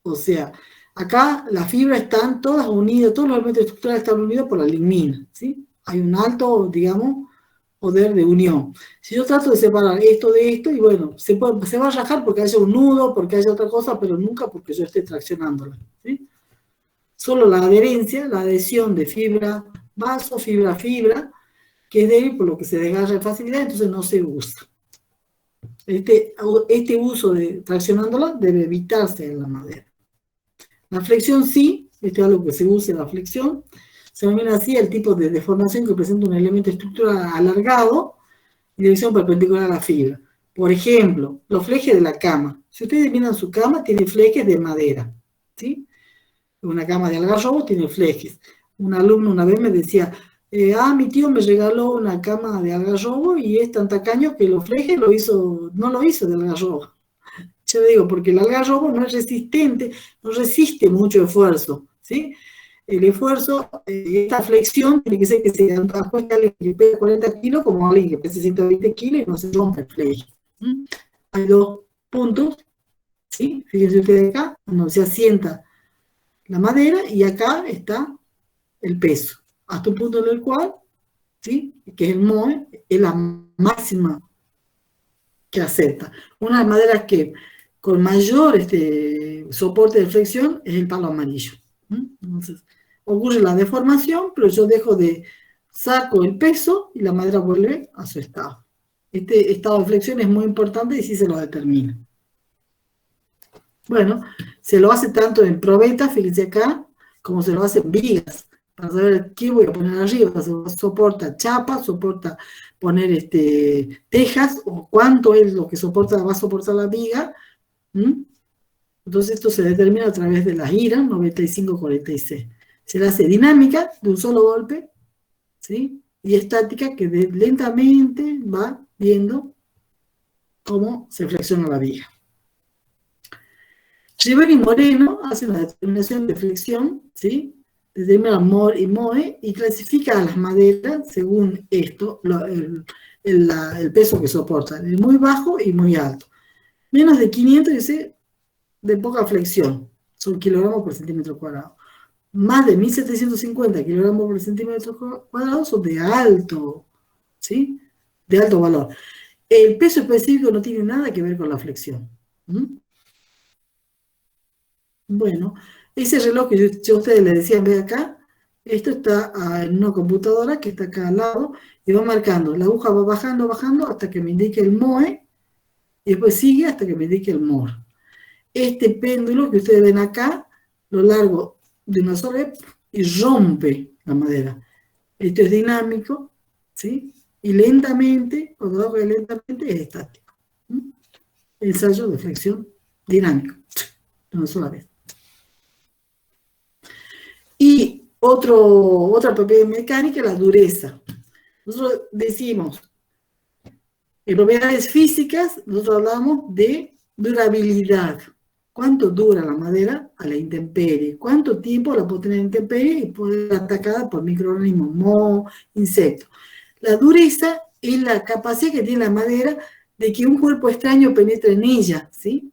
O sea, acá las fibras están todas unidas, todos los elementos estructurales están unidos por la lignina, ¿sí? Hay un alto, digamos, poder de unión. Si yo trato de separar esto de esto, y bueno, se va a rajar porque haya un nudo, porque haya otra cosa, pero nunca porque yo esté traccionándola, ¿sí? Solo la adherencia, la adhesión de fibra, vaso, fibra, fibra, que es débil por lo que se desgarra de facilidad, entonces no se usa. Este uso de traccionándola debe evitarse en la madera. La flexión sí, esto es algo que se usa en la flexión, se denomina así el tipo de deformación que presenta un elemento estructural alargado en dirección perpendicular a la fibra. Por ejemplo, los flejes de la cama. Si ustedes miran su cama, tiene flejes de madera, ¿sí? Una cama de algarrobo tiene flejes. Un alumno una vez me decía, mi tío me regaló una cama de algarrobo y es tan tacaño que los flejes no lo hizo de algarrobo. Yo le digo, porque el algarrobo no es resistente, no resiste mucho esfuerzo, ¿sí? El esfuerzo, esta flexión tiene que ser que se ajuste a alguien que pesa 40 kilos como a alguien que pesa 120 kilos y no se rompe el fleje. Hay dos puntos, ¿sí? Fíjense ustedes acá, donde se asienta la madera y acá está el peso, hasta un punto en el cual, ¿sí? Que es el MOE, es la máxima que acepta. Una de las maderas que con mayor soporte de flexión es el palo amarillo. Entonces, ocurre la deformación, pero yo saco el peso y la madera vuelve a su estado. Este estado de flexión es muy importante y sí se lo determina. Bueno, se lo hace tanto en probetas, fíjense acá, como se lo hace en vigas, para saber qué voy a poner arriba. Soporta chapa, soporta poner tejas, o cuánto es lo que va a soportar la viga. Entonces esto se determina a través de las giras 95-46. Se le hace dinámica de un solo golpe, ¿sí? Y estática que lentamente va viendo cómo se flexiona la viga. Rivera y Moreno hacen la determinación de flexión, ¿sí? Determina MOR y MOE y clasifica a las maderas según esto, el peso que soportan, el muy bajo y muy alto. Menos de 500 dice de poca flexión, son kilogramos por centímetro cuadrado. Más de 1750 kilogramos por centímetro cuadrado son de alto, ¿sí? De alto valor. El peso específico no tiene nada que ver con la flexión. Bueno, ese reloj que yo a ustedes les decía, ve acá, esto está en una computadora que está acá al lado y va marcando, la aguja va bajando, bajando hasta que me indique el MOE y después sigue hasta que me indique el MOR. Este péndulo que ustedes ven acá, lo largo de una sola vez y rompe la madera. Esto es dinámico, ¿sí? Y lentamente, cuando lo hago lentamente, es estático. Ensayo de flexión dinámico, de una sola vez. Y otra propiedad mecánica, la dureza. Nosotros decimos, en propiedades físicas, nosotros hablamos de durabilidad. ¿Cuánto dura la madera a la intemperie? ¿Cuánto tiempo la puedo tener en intemperie y puede ser atacada por microorganismos, moho, insectos? La dureza es la capacidad que tiene la madera de que un cuerpo extraño penetre en ella, ¿sí?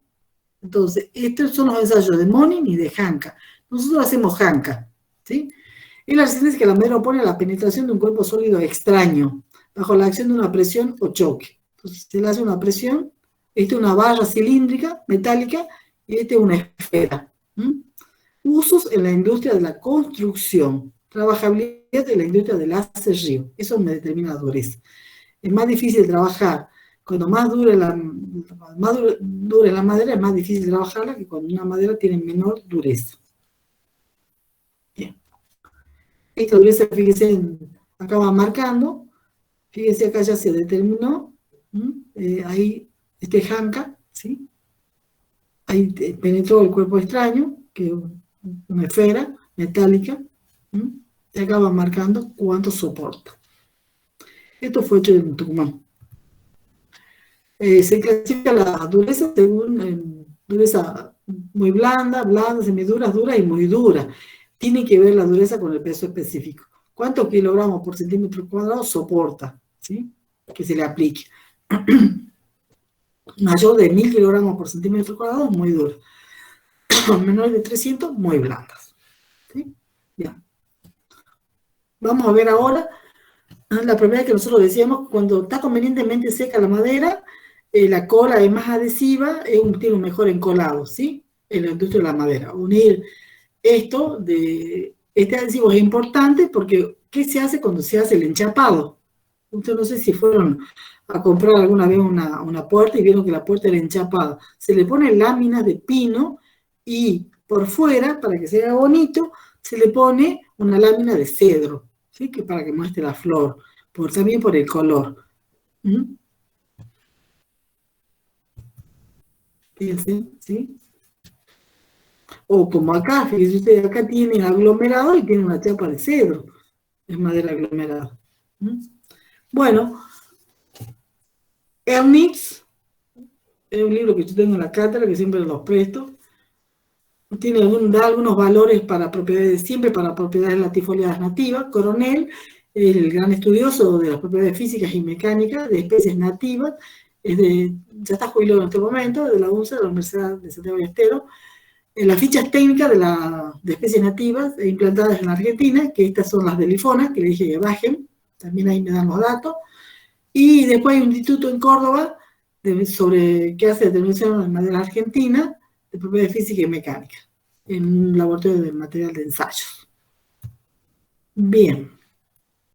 Entonces, estos son los ensayos de Monin y de Hanka. Nosotros hacemos Hanka, ¿sí? Es la resistencia que la madera opone a la penetración de un cuerpo sólido extraño, bajo la acción de una presión o choque. Entonces, se le hace una presión, esta es una barra cilíndrica, metálica, y esta es una esfera. Usos en la industria de la construcción, trabajabilidad en la industria del acerrío, eso me determina la dureza. Es más difícil trabajar, cuando más dure la madera, es más difícil trabajarla que cuando una madera tiene menor dureza. Esta dureza, fíjense, acá va marcando. Fíjense, acá ya se determinó. Ahí, este Hanka, ¿sí? Ahí penetró el cuerpo extraño, que es una esfera metálica. Y acá va marcando cuánto soporta. Esto fue hecho en Tucumán. Se clasifica la dureza según dureza muy blanda, blanda, semiduras, dura y muy dura. Tiene que ver la dureza con el peso específico. ¿Cuántos kilogramos por centímetro cuadrado soporta? ¿Sí? Que se le aplique. Mayor de 1000 kilogramos por centímetro cuadrado, muy dura. Menor de 300, muy blandas. ¿Sí? Ya. Vamos a ver ahora la propiedad que nosotros decíamos, cuando está convenientemente seca la madera, la cola es más adhesiva, tiene un mejor encolado, ¿sí? En la industria de la madera. Unir esto de este adhesivo es importante porque ¿qué se hace cuando se hace el enchapado? Ustedes no sé si fueron a comprar alguna vez una puerta y vieron que la puerta era enchapada. Se le pone láminas de pino y por fuera, para que se vea bonito, se le pone una lámina de cedro, ¿sí? Que para que muestre la flor, también por el color. Fíjense, ¿sí? O como acá, fíjense ustedes, acá tienen aglomerado y tienen una chapa de cedro, es madera aglomerada. Bueno, Ernix es un libro que yo tengo en la cátedra, que siempre los presto. Da algunos valores para propiedades, siempre para propiedades latifoliadas nativas. Coronel, el gran estudioso de las propiedades físicas y mecánicas de especies nativas, ya está jubilado en este momento, de la UNSA, de la Universidad de Santiago del Estero. En las fichas técnicas de especies nativas implantadas en la Argentina, que estas son las de Lifona, que le dije que bajen, también ahí me dan los datos. Y después hay un instituto en Córdoba que hace determinación de madera argentina de propiedades físicas y mecánicas, en un laboratorio de material de ensayos. Bien.